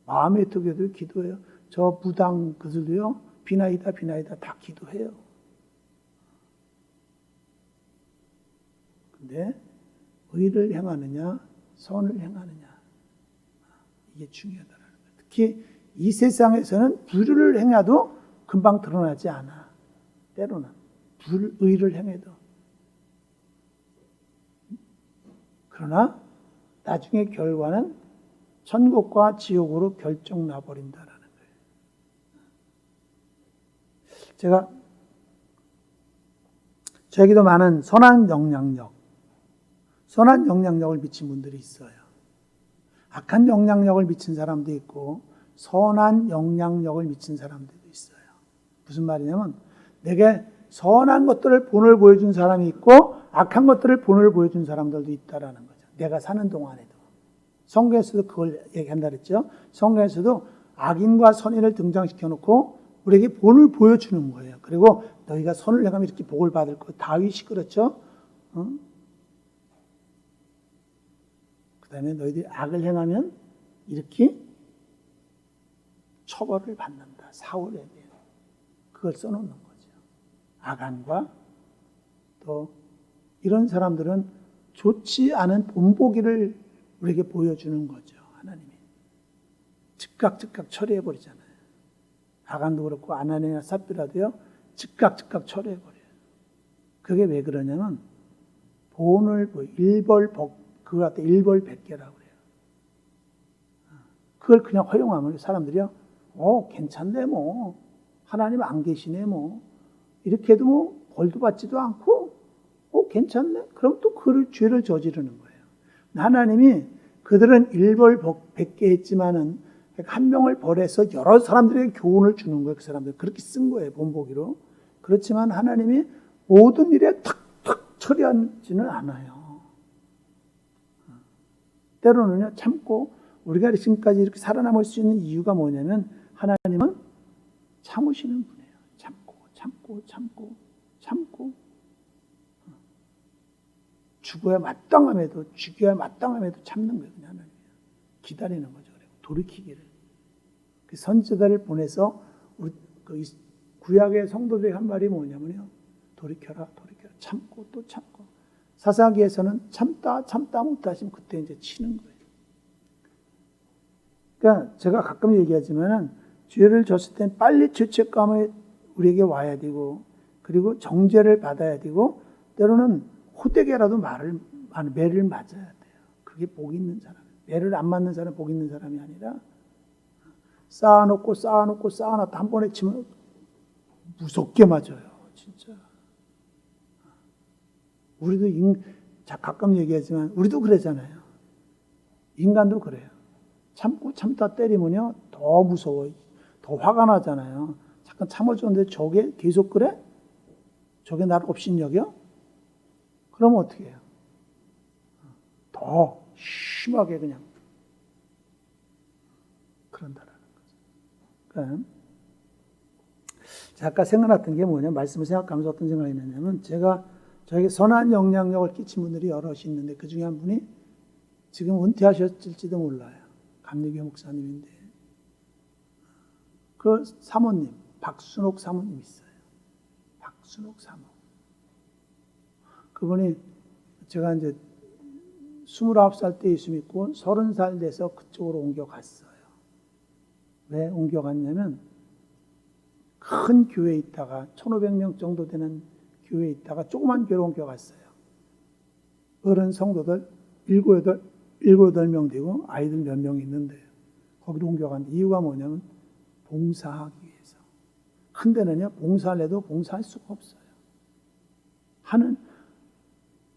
마음의 특교도 기도해요. 저 무당 그들도요. 비나이다 다 기도해요. 근데 의를 행하느냐 선을 행하느냐 이게 중요하다라는 거예요. 특히 이 세상에서는 불의를 행해도 금방 드러나지 않아. 때로는 불의를 행해도. 그러나 나중에 결과는 천국과 지옥으로 결정 나버린다라는 거예요. 제가 저에게도 많은 선한 영향력을 미친 분들이 있어요. 악한 영향력을 미친 사람도 있고 선한 영향력을 미친 사람들도 있어요. 무슨 말이냐면 내게 선한 것들을 본을 보여준 사람이 있고 악한 것들을 본을 보여준 사람들도 있다라는 거죠. 내가 사는 동안에도. 성경에서도 그걸 얘기한다 그랬죠. 성경에서도 악인과 선인을 등장시켜 놓고 우리에게 본을 보여주는 거예요. 그리고 너희가 선을 행하면 이렇게 복을 받을 거. 다윗이 그렇죠. 그 다음에 너희들이 악을 행하면 이렇게 처벌을 받는다. 사울에 대해. 그걸 써놓는 거죠. 악한과 또 이런 사람들은 좋지 않은 본보기를 우리에게 보여주는 거죠. 하나님이. 즉각 처리해버리잖아요. 아간도 그렇고 아나니아 삽비라도요. 즉각 처리해버려요. 그게 왜 그러냐면 본을 그걸 갖다 일벌백계라고 그래요. 그걸 그냥 허용하면 사람들이요. 괜찮네 뭐. 하나님 안 계시네 뭐. 이렇게 해도 뭐 벌도 받지도 않고 괜찮네. 그럼 또 그 죄를 저지르는 거예요. 하나님이 그들은 일벌백계 했지만은 한 명을 벌해서 여러 사람들에게 교훈을 주는 거예요. 그 사람들 그렇게 쓴 거예요. 본보기로. 그렇지만 하나님이 모든 일에 탁탁 처리하지는 않아요. 때로는요 참고 우리가 지금까지 이렇게 살아남을 수 있는 이유가 뭐냐면 하나님은 참으시는 분이에요. 참고 죽어야 마땅함에도 죽여야 마땅함에도 참는 거예요. 그냥 하나님 기다리는 거죠. 돌이키기를. 그 선지자를 보내서 우리 그 구약의 성도들이 한 말이 뭐냐면요. 돌이켜라. 참고 또 참고. 사사기에서는 참다 못하시면 그때 이제 치는 거예요. 그러니까 제가 가끔 얘기하지만은 죄를 졌을 땐 빨리 죄책감이 우리에게 와야 되고 그리고 정죄를 받아야 되고 때로는 호되게라도 매를 맞아야 돼요. 그게 복 있는 사람. 매를 안 맞는 사람은 복 있는 사람이 아니라 쌓아놓고 쌓아놨다 한 번에 치면 무섭게 맞아요. 진짜. 우리도 가끔 얘기하지만 우리도 그러잖아요. 인간도 그래요. 참고 참다 때리면요. 더 무서워. 더 화가 나잖아요. 잠깐 참아줬는데 저게 계속 그래? 저게 나를 업신여겨? 그러면 어떻게 해요? 더 심하게 그냥 그런다라는 거죠. 그러니까 제가 아까 생각났던 게 뭐냐, 말씀을 생각하면서 어떤 생각이 났냐면, 제가 저에게 선한 영향력을 끼친 분들이 여럿이 있는데 그 중에 한 분이 지금 은퇴하셨을지도 몰라요. 감리교 목사님인데 그 사모님, 박순옥 사모님 있어요. 박순옥 사모. 그분이 제가 이제 29살 때 예수 믿고 30살 돼서 그쪽으로 옮겨갔어요. 왜 옮겨갔냐면 큰 교회에 있다가 1,500명 정도 되는 교회에 있다가 조그만 교회로 옮겨갔어요. 어른 성도들 7, 8명 되고 아이들 몇 명 있는데 거기로 옮겨간 이유가 뭐냐면 봉사하기 위해서. 큰 데는요, 봉사를 해도 봉사할 수가 없어요. 하는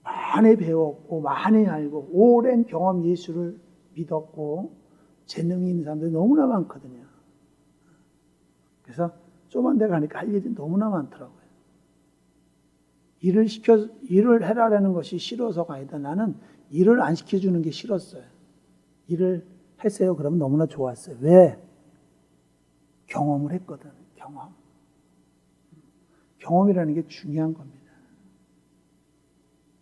많이 배웠고 많이 알고 오랜 경험 예수를 믿었고 재능이 있는 사람들이 너무나 많거든요. 그래서 조그만 데 가니까 할 일이 너무나 많더라고요. 일을 해라라는 것이 싫어서가 아니다. 나는 일을 안 시켜주는 게 싫었어요. 일을 했어요. 그러면 너무나 좋았어요. 왜? 경험을 했거든. 경험이라는 게 중요한 겁니다.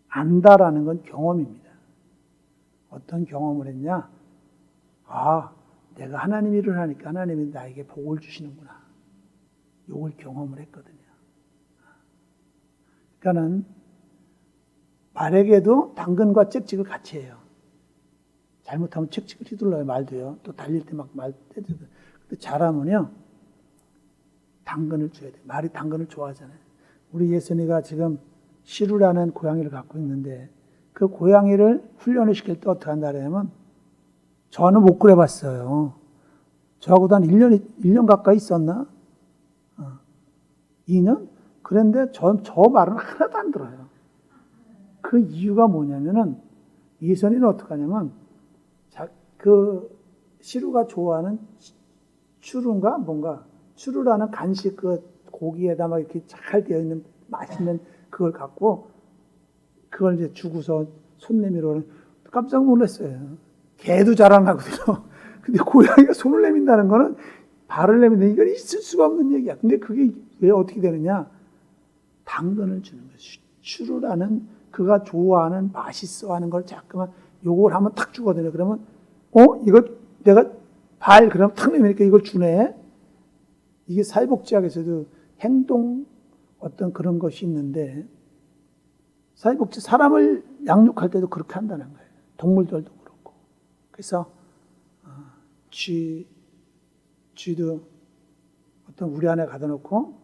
안다라는 건 경험입니다. 어떤 경험을 했냐? 아, 내가 하나님 일을 하니까 하나님이 나에게 복을 주시는구나. 요걸 경험을 했거든요. 그러니까는 말에게도 당근과 찍찍을 같이 해요. 잘못하면 찍찍을 휘둘러요, 말도요. 또 달릴 때 막 말 때려도. 근데 잘하면요, 당근을 줘야 돼요. 말이 당근을 좋아하잖아요. 우리 예선이가 지금 시루라는 고양이를 갖고 있는데 그 고양이를 훈련을 시킬 때 어떻게 한다면 저는 못 그려봤어요. 저하고도 한 1년 가까이 있었나? 2년? 그런데 저 말은 하나도 안 들어요. 그 이유가 뭐냐면은 예선이는 어떻게 하냐면 그 시루가 좋아하는 추루인가 뭔가 추루라는 간식 그 고기에다 막 이렇게 잘 되어 있는 맛있는 그걸 갖고 그걸 이제 주고서 손 내밀어 깜짝 놀랐어요. 개도 잘 안 하거든요. 근데 고양이가 손을 내민다는 거는 발을 내민다. 이건 있을 수가 없는 얘기야. 근데 그게 왜 어떻게 되느냐? 당근을 주는 거예요. 추루라는 그가 좋아하는 맛있어하는 걸 자꾸만 요걸 하면 탁 주거든요. 그러면 이거 내가 발 그럼 탁 내미니까 이걸 주네. 이게 사회복지학에서도 행동 어떤 그런 것이 있는데 사회복지 사람을 양육할 때도 그렇게 한다는 거예요. 동물들도 그렇고. 그래서 쥐도 어떤 우리 안에 가둬 놓고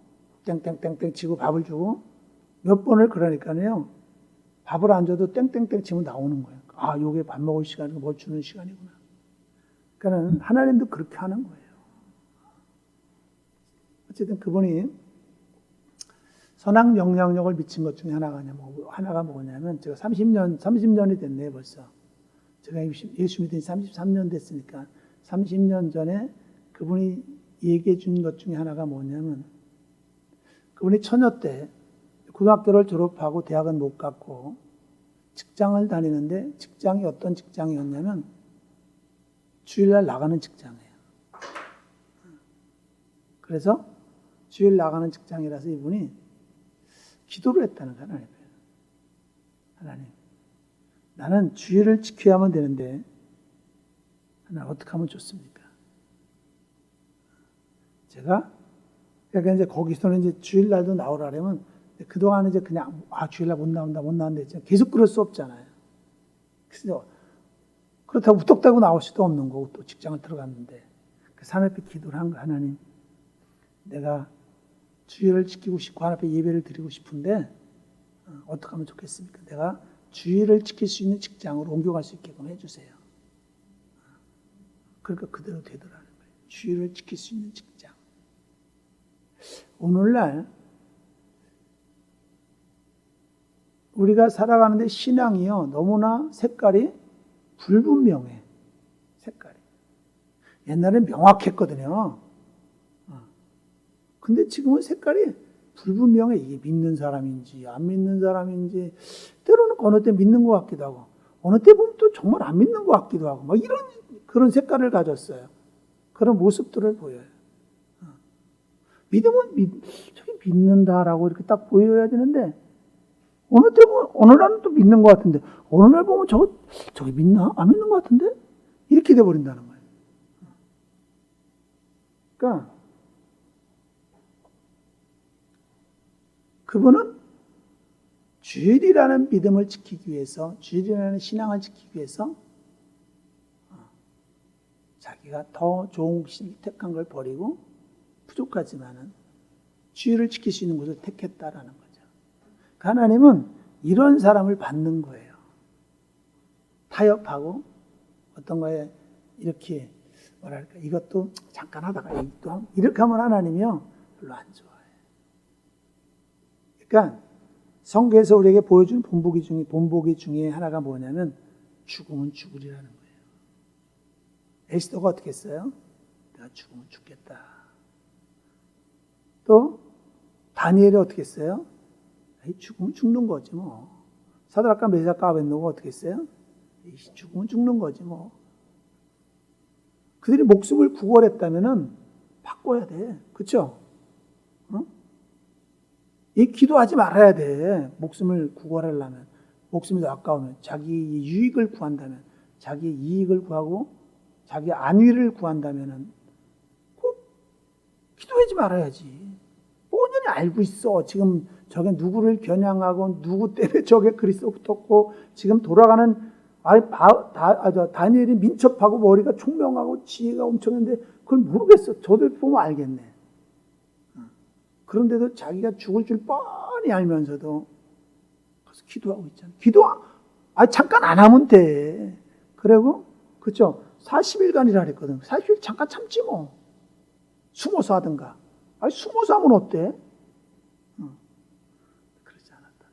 땡땡땡땡 치고 밥을 주고 몇 번을 그러니까요. 밥을 안 줘도 땡땡땡 치면 나오는 거예요. 아, 요게 밥 먹을 시간이고 뭘 주는 시간이구나. 그러니까 하나님도 그렇게 하는 거예요. 어쨌든 그분이 선한 영향력을 미친 것 중에 하나가 뭐냐면 제가 30년이 됐네요, 벌써. 제가 예수 믿은 지 33년 됐으니까 30년 전에 그분이 얘기해 준 것 중에 하나가 뭐냐면 그분이 처녀 때 고등학교를 졸업하고 대학은 못 갔고 직장을 다니는데 직장이 어떤 직장이었냐면 주일날 나가는 직장이에요. 그래서 주일 나가는 직장이라서 이분이 기도를 했다는 거예요. 하나님, 나는 주일을 지켜야만 되는데 하나님 어떻게 하면 좋습니까? 제가 그러니까 이제 거기서는 이제 주일날도 나오라면 그동안은 이제 그냥 주일날 못 나온다 계속 그럴 수 없잖아요. 그래서 그렇다고 무턱대고 나올 수도 없는 거고 또 직장을 들어갔는데 그 하나님 앞에 기도를 한 거. 하나님, 내가 주일을 지키고 싶고 하나님 앞에 예배를 드리고 싶은데 어떻게 하면 좋겠습니까? 내가 주일을 지킬 수 있는 직장으로 옮겨갈 수 있게끔 해주세요. 그러니까 그대로 되더라는 거예요. 주일을 지킬 수 있는 직장. 오늘날 우리가 살아가는데 신앙이요 너무나 색깔이 불분명해. 색깔이. 옛날엔 명확했거든요. 근데 지금은 색깔이 불분명해. 이게 믿는 사람인지 안 믿는 사람인지, 때로는 어느 때 믿는 것 같기도 하고 어느 때 보면 또 정말 안 믿는 것 같기도 하고 막 이런 그런 색깔을 가졌어요. 그런 모습들을 보여요. 믿음은 저기 믿는다라고 이렇게 딱 보여야 되는데, 어느 때 보면 어느 날은 또 믿는 것 같은데 어느 날 보면 저기 믿나? 안 믿는 것 같은데? 이렇게 돼버린다는 거예요. 그러니까 그분은 주일이라는 믿음을 지키기 위해서, 주일이라는 신앙을 지키기 위해서 자기가 더 좋은 것을 택한 걸 버리고 부족하지만은 주일을 지킬 수 있는 것을 택했다라는 거죠. 하나님은 이런 사람을 받는 거예요. 타협하고 어떤 거에 이렇게 뭐랄까, 이것도 잠깐 하다가 이것도 이렇게 하면 하나님이요 별로 안 좋아해요. 그러니까 성경에서 우리에게 보여준 본보기 중에 하나가 뭐냐면 죽으면 죽으리라는 거예요. 에스더가 어떻게 했어요? 내가 죽으면 죽겠다. 또 다니엘이 어떻게 했어요? 죽으면 죽는 거지 뭐. 사드락과 메삭과 아벳느고가 어떻게 했어요? 죽으면 죽는 거지 뭐. 그들이 목숨을 구걸했다면은 바꿔야 돼. 그렇죠? 이 기도하지 말아야 돼. 목숨을 구걸하려면, 목숨이 더 아까우면, 자기 유익을 구한다면, 자기 이익을 구하고 자기 안위를 구한다면은 꼭 기도하지 말아야지. 뻔히 알고 있어. 지금 저게 누구를 겨냥하고 누구 때문에 저게 그리스도 붙었고, 지금 돌아가는 다니엘이 민첩하고 머리가 총명하고 지혜가 엄청난데 그걸 모르겠어. 저들 보면 알겠네. 그런데도 자기가 죽을 줄 뻔히 알면서도 가서 기도하고 있잖아. 잠깐 안 하면 돼. 그리고 그렇죠. 40일간이라 그랬거든. 40일 잠깐 참지 뭐. 숨어서 하든가. 숨어서 하면 어때? 그러지 않았다.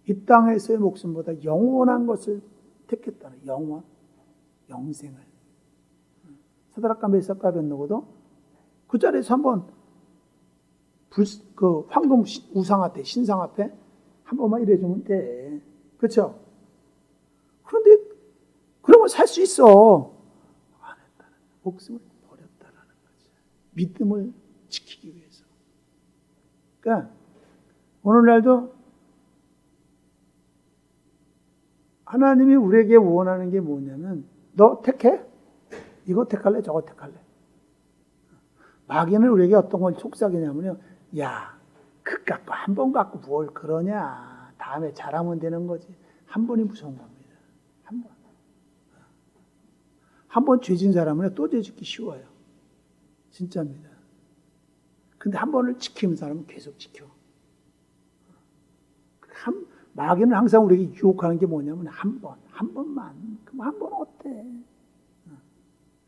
이 땅에서의 목숨보다 영원한 것을 택했다는, 영생을. 사드락과 메삭과 아벳느고도 그 자리에서 한번 그 황금 우상 앞에, 신상 앞에 한 번만 이래주면 돼. 그렇죠? 그런데 그러면 살 수 있어. 안 했다는, 목숨을 버렸다라는 거지. 믿음을 지키기 위해서. 그러니까 오늘날도 하나님이 우리에게 원하는 게 뭐냐면, 너 택해? 이거 택할래? 저거 택할래? 마귀는 우리에게 어떤 걸 속삭이냐면요, 야, 그 갖고 한 번 갖고 뭘 그러냐, 다음에 잘하면 되는 거지. 한 번이 무서운 겁니다. 한 번 죄진 사람은 또 죄짓기 쉬워요. 진짜입니다. 근데 한 번을 지키는 사람은 계속 지켜. 마귀는 항상 우리에게 유혹하는 게 뭐냐면 한 번만. 그럼 한 번 어때?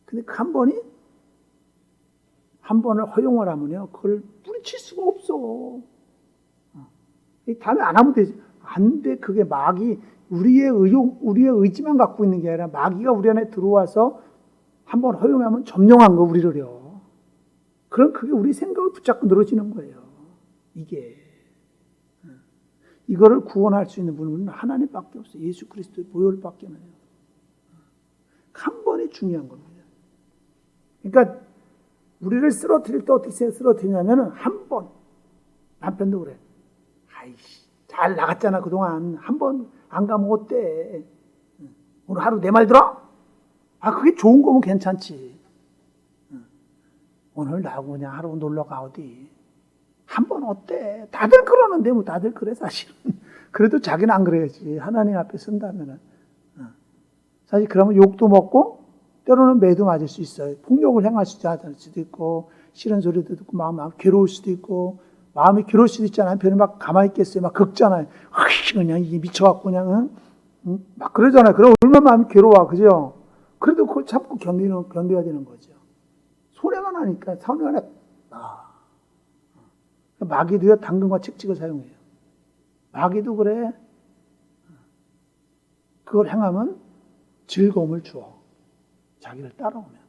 근데 그 한 번을 허용을 하면요, 그걸 뿌리칠 수가 없어. 다음에 안 하면 되지. 안 돼. 그게 우리의 의지만 갖고 있는 게 아니라 마귀가 우리 안에 들어와서 한번 허용하면 점령한 거, 우리를요. 그럼 그게 우리 생각을 붙잡고 늘어지는 거예요. 이거를 구원할 수 있는 분은 하나님밖에 없어요. 예수 그리스도의 보혈밖에는. 한 번이 중요한 겁니다. 그러니까 우리를 쓰러뜨릴 때 어떻게 쓰러뜨리냐면은 한 번. 남편도 그래. 아이씨, 잘 나갔잖아 그동안. 한 번 안 가면 어때? 오늘 하루 내 말 들어? 그게 좋은 거면 괜찮지. 오늘 나하고 그냥 하루 놀러 가 어디. 한 번 어때? 다들 그러는데 뭐 다들 그래 사실은. 그래도 자기는 안 그래야지. 하나님 앞에 쓴다면은. 사실 그러면 욕도 먹고 때로는 매도 맞을 수 있어요. 폭력을 행할 수도 있고, 싫은 소리도 듣고 마음 괴로울 수도 있고, 마음이 괴로울 수도 있잖아요. 별로 막 가만히 있겠어요. 막 긁잖아요. 그냥 이게 미쳐갖고 그냥 막 그러잖아요. 그럼 얼마나 마음이 괴로워, 그죠? 그래도 그걸 참고 견뎌야 되는 거죠. 소리가 나니까 사람이 마귀도요, 당근과 책찍을 사용해요. 마귀도 그래. 그걸 행하면 즐거움을 주어. 자기를 따라오면.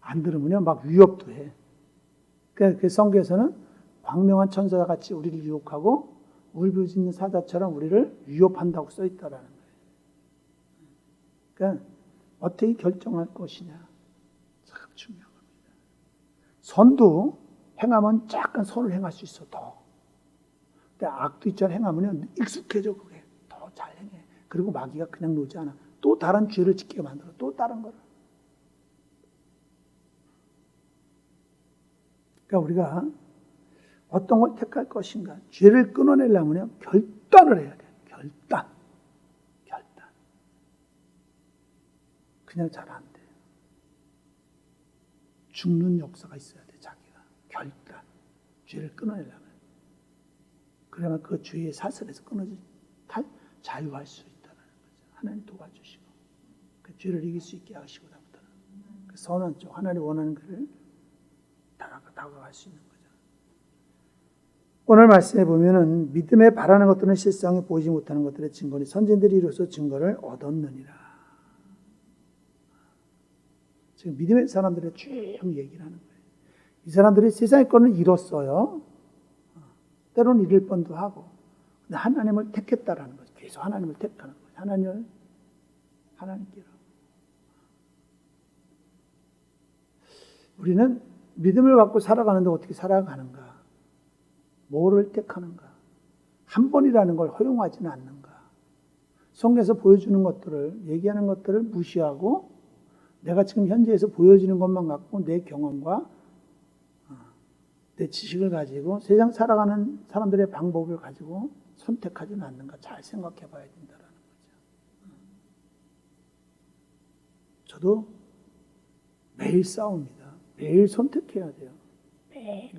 안 들으면요, 막 위협도 해. 그 성경에서는 광명한 천사와 같이 우리를 유혹하고 울부짖는 사자처럼 우리를 위협한다고 써 있다라는 거예요. 그러니까 어떻게 결정할 것이냐 참 중요한 겁니다. 선도 행하면 약간 선을 행할 수 있어 더. 근데 악도 있잖아 행하면 익숙해져 그게 더 잘 행해. 그리고 마귀가 그냥 놓지 않아. 또 다른 죄를 짓게 만들어. 또 다른 거를. 그러니까 우리가 어떤 걸 택할 것인가. 죄를 끊어내려면 결단을 해야 돼. 결단. 그냥 잘 안 돼. 죽는 역사가 있어야 돼. 자기가. 결단. 죄를 끊어내려면. 그러면 그 죄의 사슬에서 자유할 수 있다는 거죠. 하나님 도와주시고. 그 죄를 이길 수 있게 하시고 그 선한 쪽 하나님 원하는 것을 다가갈 수 있는 거죠. 오늘 말씀해 보면은 믿음에 바라는 것들은 실상에 보이지 못하는 것들의 증거니 선진들이 이로써 증거를 얻었느니라. 지금 믿음의 사람들의 쭉 얘기를 하는 거예요. 이 사람들이 세상의 것을 잃었어요. 때로는 잃을 뻔도 하고. 근데 하나님을 택했다라는 거죠. 계속 하나님을 택하는 거죠. 하나님께로. 우리는 믿음을 갖고 살아가는데 어떻게 살아가는가? 뭐를 택하는가? 한 번이라는 걸 허용하지는 않는가? 성경에서 보여주는 것들을, 얘기하는 것들을 무시하고 내가 지금 현재에서 보여지는 것만 갖고 내 경험과 내 지식을 가지고 세상 살아가는 사람들의 방법을 가지고 선택하지는 않는가? 잘 생각해 봐야 된다는 거죠. 저도 매일 싸웁니다. 매일 선택해야 돼요. 매일.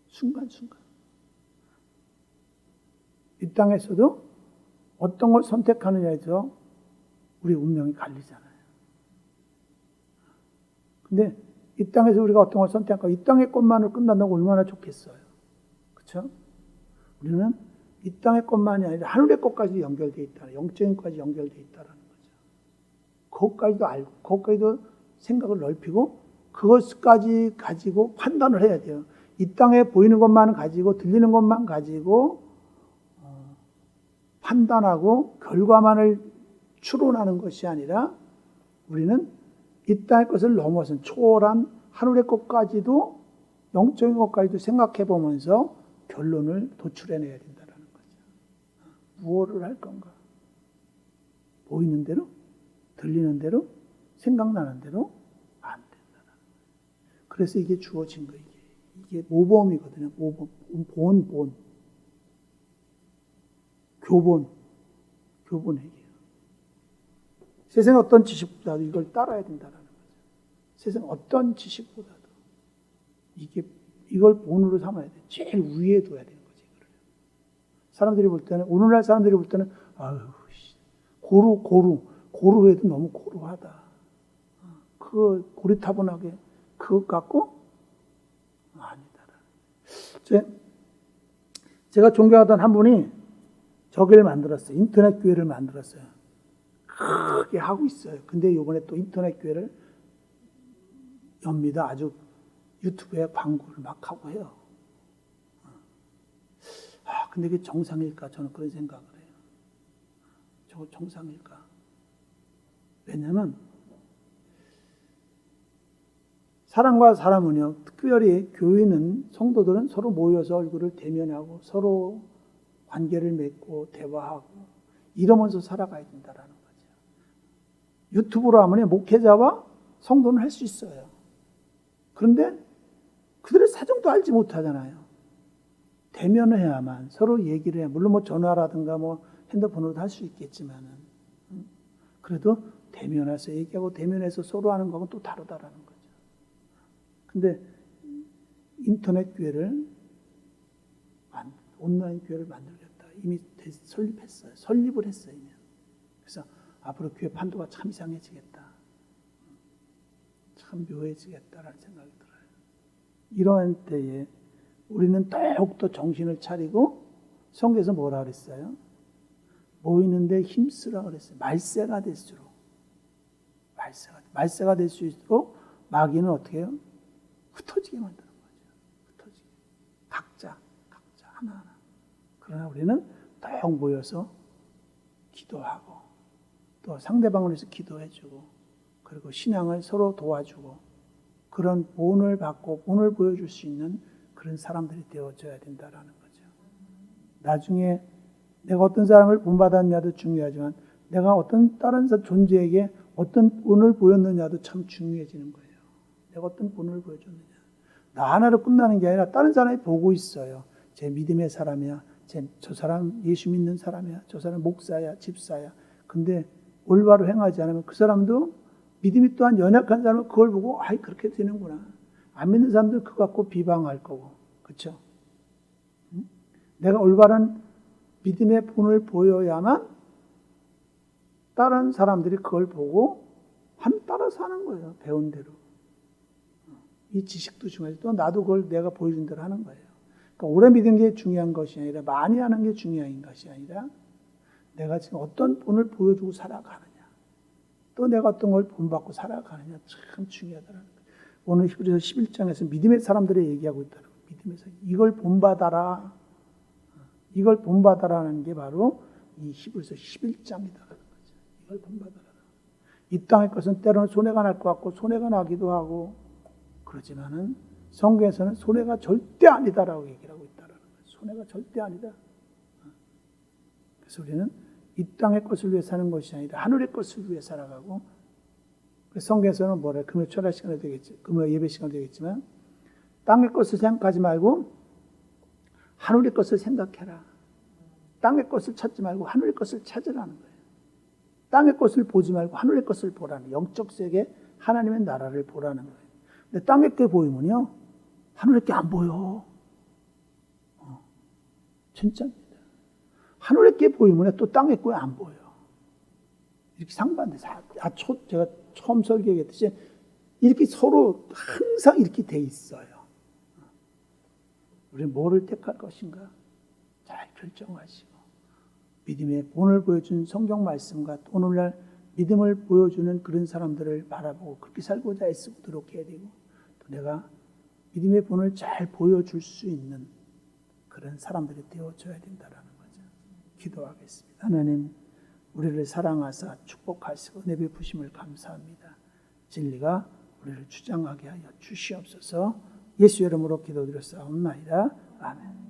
순간순간. 이 땅에서도 어떤 걸 선택하느냐에서 우리 운명이 갈리잖아요. 근데 이 땅에서 우리가 어떤 걸 선택할까? 이 땅의 것만으로 끝난다고 얼마나 좋겠어요. 그렇죠? 우리는 이 땅의 것만이 아니라 하늘의 것까지 연결되어 있다. 영적인 것까지 연결되어 있다는 거죠. 그것까지도 알고, 그것까지도 생각을 넓히고 그것까지 가지고 판단을 해야 돼요. 이 땅에 보이는 것만 가지고 들리는 것만 가지고 판단하고 결과만을 추론하는 것이 아니라 우리는 이 땅의 것을 넘어선 초월한 하늘의 것까지도 영적인 것까지도 생각해 보면서 결론을 도출해내야 된다는 거죠. 무엇을 할 건가? 보이는 대로, 들리는 대로, 생각나는 대로 안 된다는 거예요. 그래서 이게 주어진 거예요. 이게 모범이거든요. 모범, 본. 교본회계예요. 세상의 어떤 지식보다도 이걸 따라야 된다는 거죠. 세상 어떤 지식보다도 이걸 본으로 삼아야 돼. 제일 위에 둬야 되는 거지. 사람들이 볼 때는 오늘날 사람들이 볼 때는 아유 고루해도 너무 고루하다. 그 고리타분하게 그것 갖고 아니다. 제가 존경하던 한 분이 저기를 만들었어요. 인터넷 교회를 만들었어요. 크게 하고 있어요. 근데 이번에 또 인터넷 교회를 엽니다. 아주 유튜브에 광고를 막 하고 해요. 근데 그게 정상일까? 저는 그런 생각을 해요. 저거 정상일까? 왜냐면 사람과 사람은요, 특별히 교회는 성도들은 서로 모여서 얼굴을 대면하고 서로 관계를 맺고 대화하고 이러면서 살아가야 된다는 거죠. 유튜브로 하면 목회자와 성도는 할 수 있어요. 그런데 그들의 사정도 알지 못하잖아요. 대면을 해야만 서로 얘기를 해야, 물론 뭐 전화라든가 뭐 핸드폰으로도 할 수 있겠지만은 그래도 대면해서 얘기하고 대면해서 서로 하는 거하고 또 다르다라는 거죠. 근데 인터넷 교회를 온라인 교회를 만들겠다. 이미 설립을 했어요. 이미. 그래서 앞으로 교회 판도가 참 이상해지겠다. 참 묘해지겠다라는 생각이 들어요. 이러한 때에 우리는 더욱더 정신을 차리고 성경에서 뭐라 그랬어요? 모이는데 힘쓰라 그랬어요. 말세가 될수록 말세가 될 수 있도록 마귀는 어떻게 해요? 흩어지게 만드는 거죠. 흩어지게. 각자 하나하나. 그러나 우리는 딱 모여서 기도하고 또 상대방을 위해서 기도해주고 그리고 신앙을 서로 도와주고 그런 본을 받고 본을 보여줄 수 있는 그런 사람들이 되어줘야 된다라는 거죠. 나중에 내가 어떤 사람을 본받았냐도 중요하지만 내가 어떤 다른 존재에게 어떤 본을 보였느냐도 참 중요해지는 거예요. 내가 어떤 본을 보여줬느냐. 나 하나로 끝나는 게 아니라 다른 사람이 보고 있어요. 제 믿음의 사람이야. 저 사람 예수 믿는 사람이야. 저 사람 목사야, 집사야. 근데 올바로 행하지 않으면 그 사람도 믿음이 또한 연약한 사람은 그걸 보고 아이 그렇게 되는구나. 안 믿는 사람들 그거 갖고 비방할 거고. 그렇죠? 내가 올바른 믿음의 본을 보여야만 다른 사람들이 그걸 보고 따라서 하는 거예요. 배운 대로. 이 지식도 중요하지. 또 나도 그걸 내가 보여준 대로 하는 거예요. 그러니까 오래 믿은 게 중요한 것이 아니라 많이 하는 게 중요한 것이 아니라 내가 지금 어떤 본을 보여주고 살아가느냐. 또 내가 어떤 걸 본받고 살아가느냐. 참 중요하다는 거예요. 오늘 히브리서 11장에서 믿음의 사람들이 얘기하고 있다는 거예요. 믿음에서 이걸 본받아라. 이걸 본받아라는 게 바로 이 히브리서 11장이다라는 거죠. 이걸 본받아라. 이 땅의 것은 때로는 손해가 날 것 같고 손해가 나기도 하고 그러지만은 성경에서는 손해가 절대 아니다라고 얘기를 하고 있다라는 거예요. 손해가 절대 아니다. 그래서 우리는 이 땅의 것을 위해 사는 것이 아니라 하늘의 것을 위해 살아가고 성경에서는 뭐래? 금요 철학 시간에 되겠지. 금요 예배 시간에 되겠지만 땅의 것을 생각하지 말고 하늘의 것을 생각해라. 땅의 것을 찾지 말고 하늘의 것을 찾으라는 거예요. 땅의 것을 보지 말고 하늘의 것을 보라는 영적 세계 하나님의 나라를 보라는 거예요. 근데 땅의 게 보이면요 하늘의 게 안 보여. 진짜입니다. 하늘의 게 보이면 또 땅의 게 안 보여. 이렇게 상반돼서 제가 처음 설계했듯이 이렇게 서로 항상 이렇게 돼 있어요. 우리는 뭐를 택할 것인가 잘 결정하시고 믿음의 본을 보여준 성경 말씀과 오늘날 믿음을 보여주는 그런 사람들을 바라보고 그렇게 살고자 애쓰도록 해야 되고 또 내가 믿음의 본을 잘 보여줄 수 있는 그런 사람들이 되어줘야 된다는 거죠. 기도하겠습니다. 하나님 우리를 사랑하사 축복하시고 은혜 베푸심을 감사합니다. 진리가 우리를 주장하게 하여 주시옵소서. 예수 이름으로 기도드렸사옵나이다. 아멘.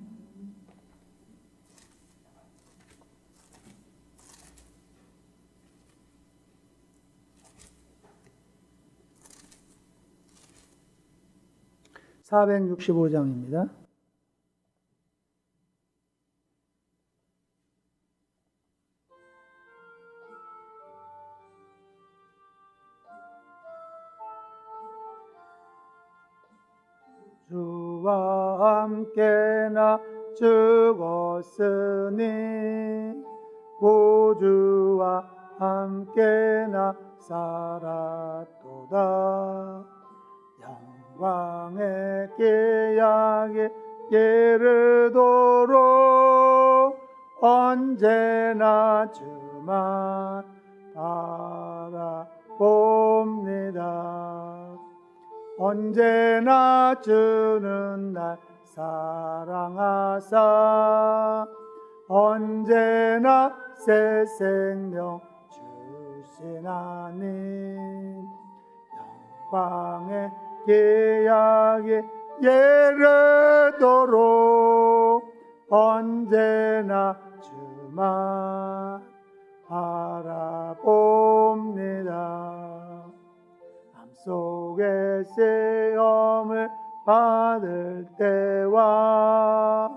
(465장입니다) 주와 함께 나 죽었으니 구주와 함께 나 살았도다. 영광의 계약에 이르도록 언제나 주만 바라봅니다. 언제나 주는 날 사랑하사 언제나 새 생명 주신 하나님 영광의 계약에 이르도록 언제나 주만 바라봅니다. 속에 시험을 받을 때와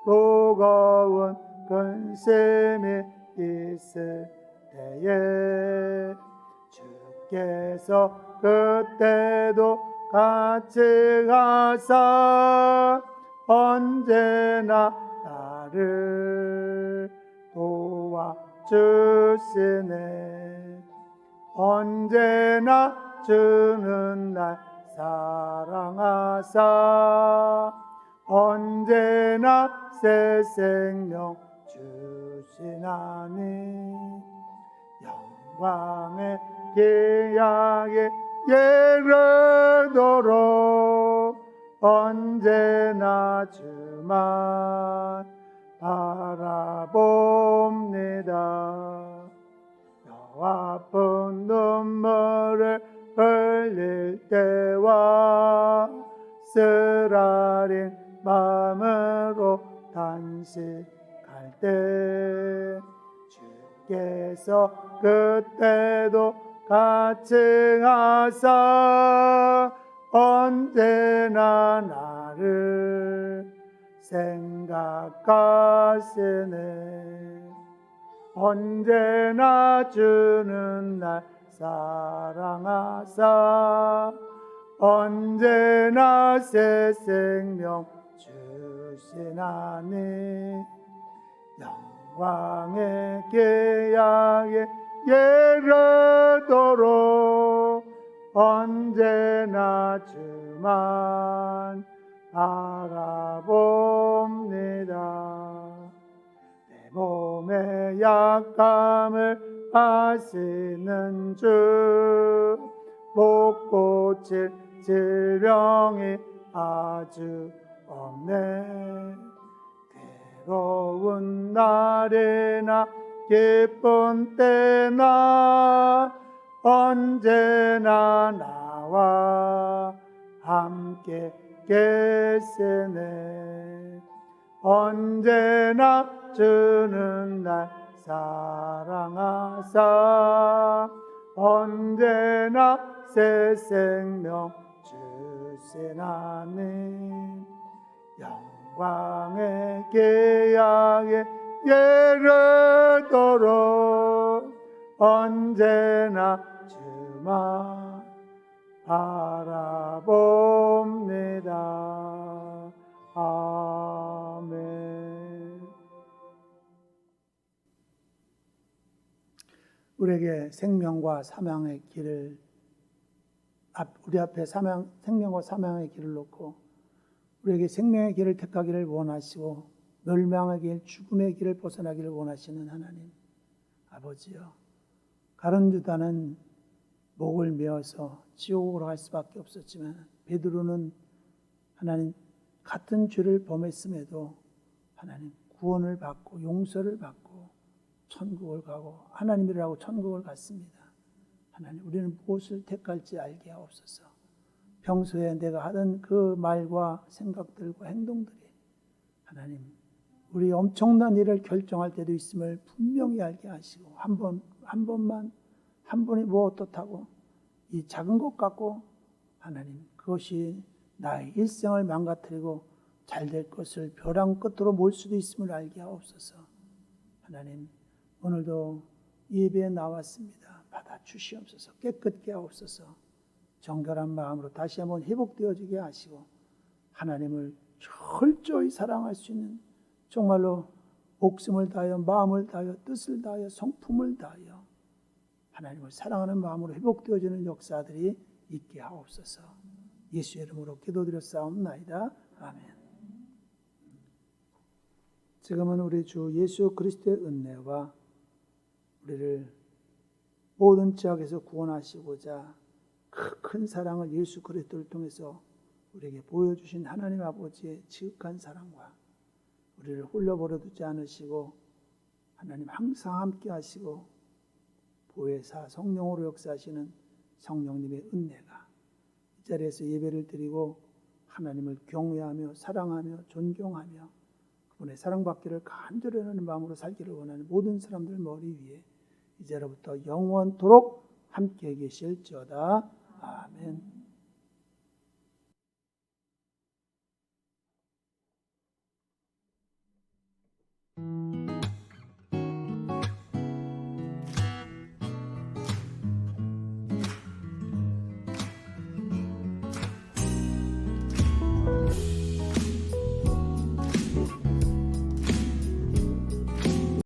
무거운 근심이 있을 때에 주께서 그때도 같이 가사 언제나 나를 도와주시네. 언제나 주는 날 사랑하사 언제나 새 생명 주신 하나님 영광의 계약의 예르도록 언제나 주만 바라봅니다. 아픈 눈물을 흘릴 때와 쓰라린 마음으로 단식할 때 주께서 그때도 같이 하사 언제나 나를 생각하시네. 언제나 주는 날 사랑하사 언제나 새 생명 주시나니 영광의 계약에 예르도록 언제나 주만 바라봅니다. 내 몸의 약함을 아시는 주 못 고칠 질병이 아주 없네. 괴로운 날이나 기쁜 때나 언제나 나와 함께 계시네. 언제나 주는 날 사랑하사 언제나 새 생명 주시나니 영광의 계약에 예르도록 언제나 주만 바라봅니다. 아멘. 우리에게 생명과 사망의 길을 우리 앞에 생명과 사망의 길을 놓고 우리에게 생명의 길을 택하기를 원하시고 멸망의 길, 죽음의 길을 벗어나기를 원하시는 하나님 아버지여, 가룟 유다는 목을 메어서 지옥으로 갈 수밖에 없었지만 베드로는 하나님 같은 죄를 범했음에도 하나님 구원을 받고 용서를 받고 천국을 가고 하나님이라고 천국을 갔습니다. 하나님, 우리는 무엇을 택할지 알게 하옵소서. 평소에 내가 하던 그 말과 생각들과 행동들이 하나님 우리 엄청난 일을 결정할 때도 있음을 분명히 알게 하시고 한 번이 뭐 어떻다고 이 작은 것 갖고 하나님 그것이 나의 일생을 망가뜨리고 잘될 것을 벼랑 끝으로 몰 수도 있음을 알게 하옵소서. 하나님, 오늘도 예배에 나왔습니다. 받아 주시옵소서. 깨끗게 하옵소서. 정결한 마음으로 다시 한번 회복되어지게 하시고 하나님을 철저히 사랑할 수 있는 정말로 목숨을 다하여 마음을 다하여 뜻을 다하여 성품을 다하여 하나님을 사랑하는 마음으로 회복되어지는 역사들이 있게 하옵소서. 예수의 이름으로 기도드렸사옵나이다. 아멘. 지금은 우리 주 예수 그리스도의 은혜와 우리를 모든 죄악에서 구원하시고자 큰 사랑을 예수 그리스도를 통해서 우리에게 보여주신 하나님 아버지의 지극한 사랑과 우리를 홀려 버려두지 않으시고 하나님 항상 함께 하시고 보혜사 성령으로 역사하시는 성령님의 은혜가 이 자리에서 예배를 드리고 하나님을 경외하며 사랑하며 존경하며 그분의 사랑받기를 간절히 하는 마음으로 살기를 원하는 모든 사람들 머리 위에 이제로부터 영원토록 함께 계실지어다. 아멘.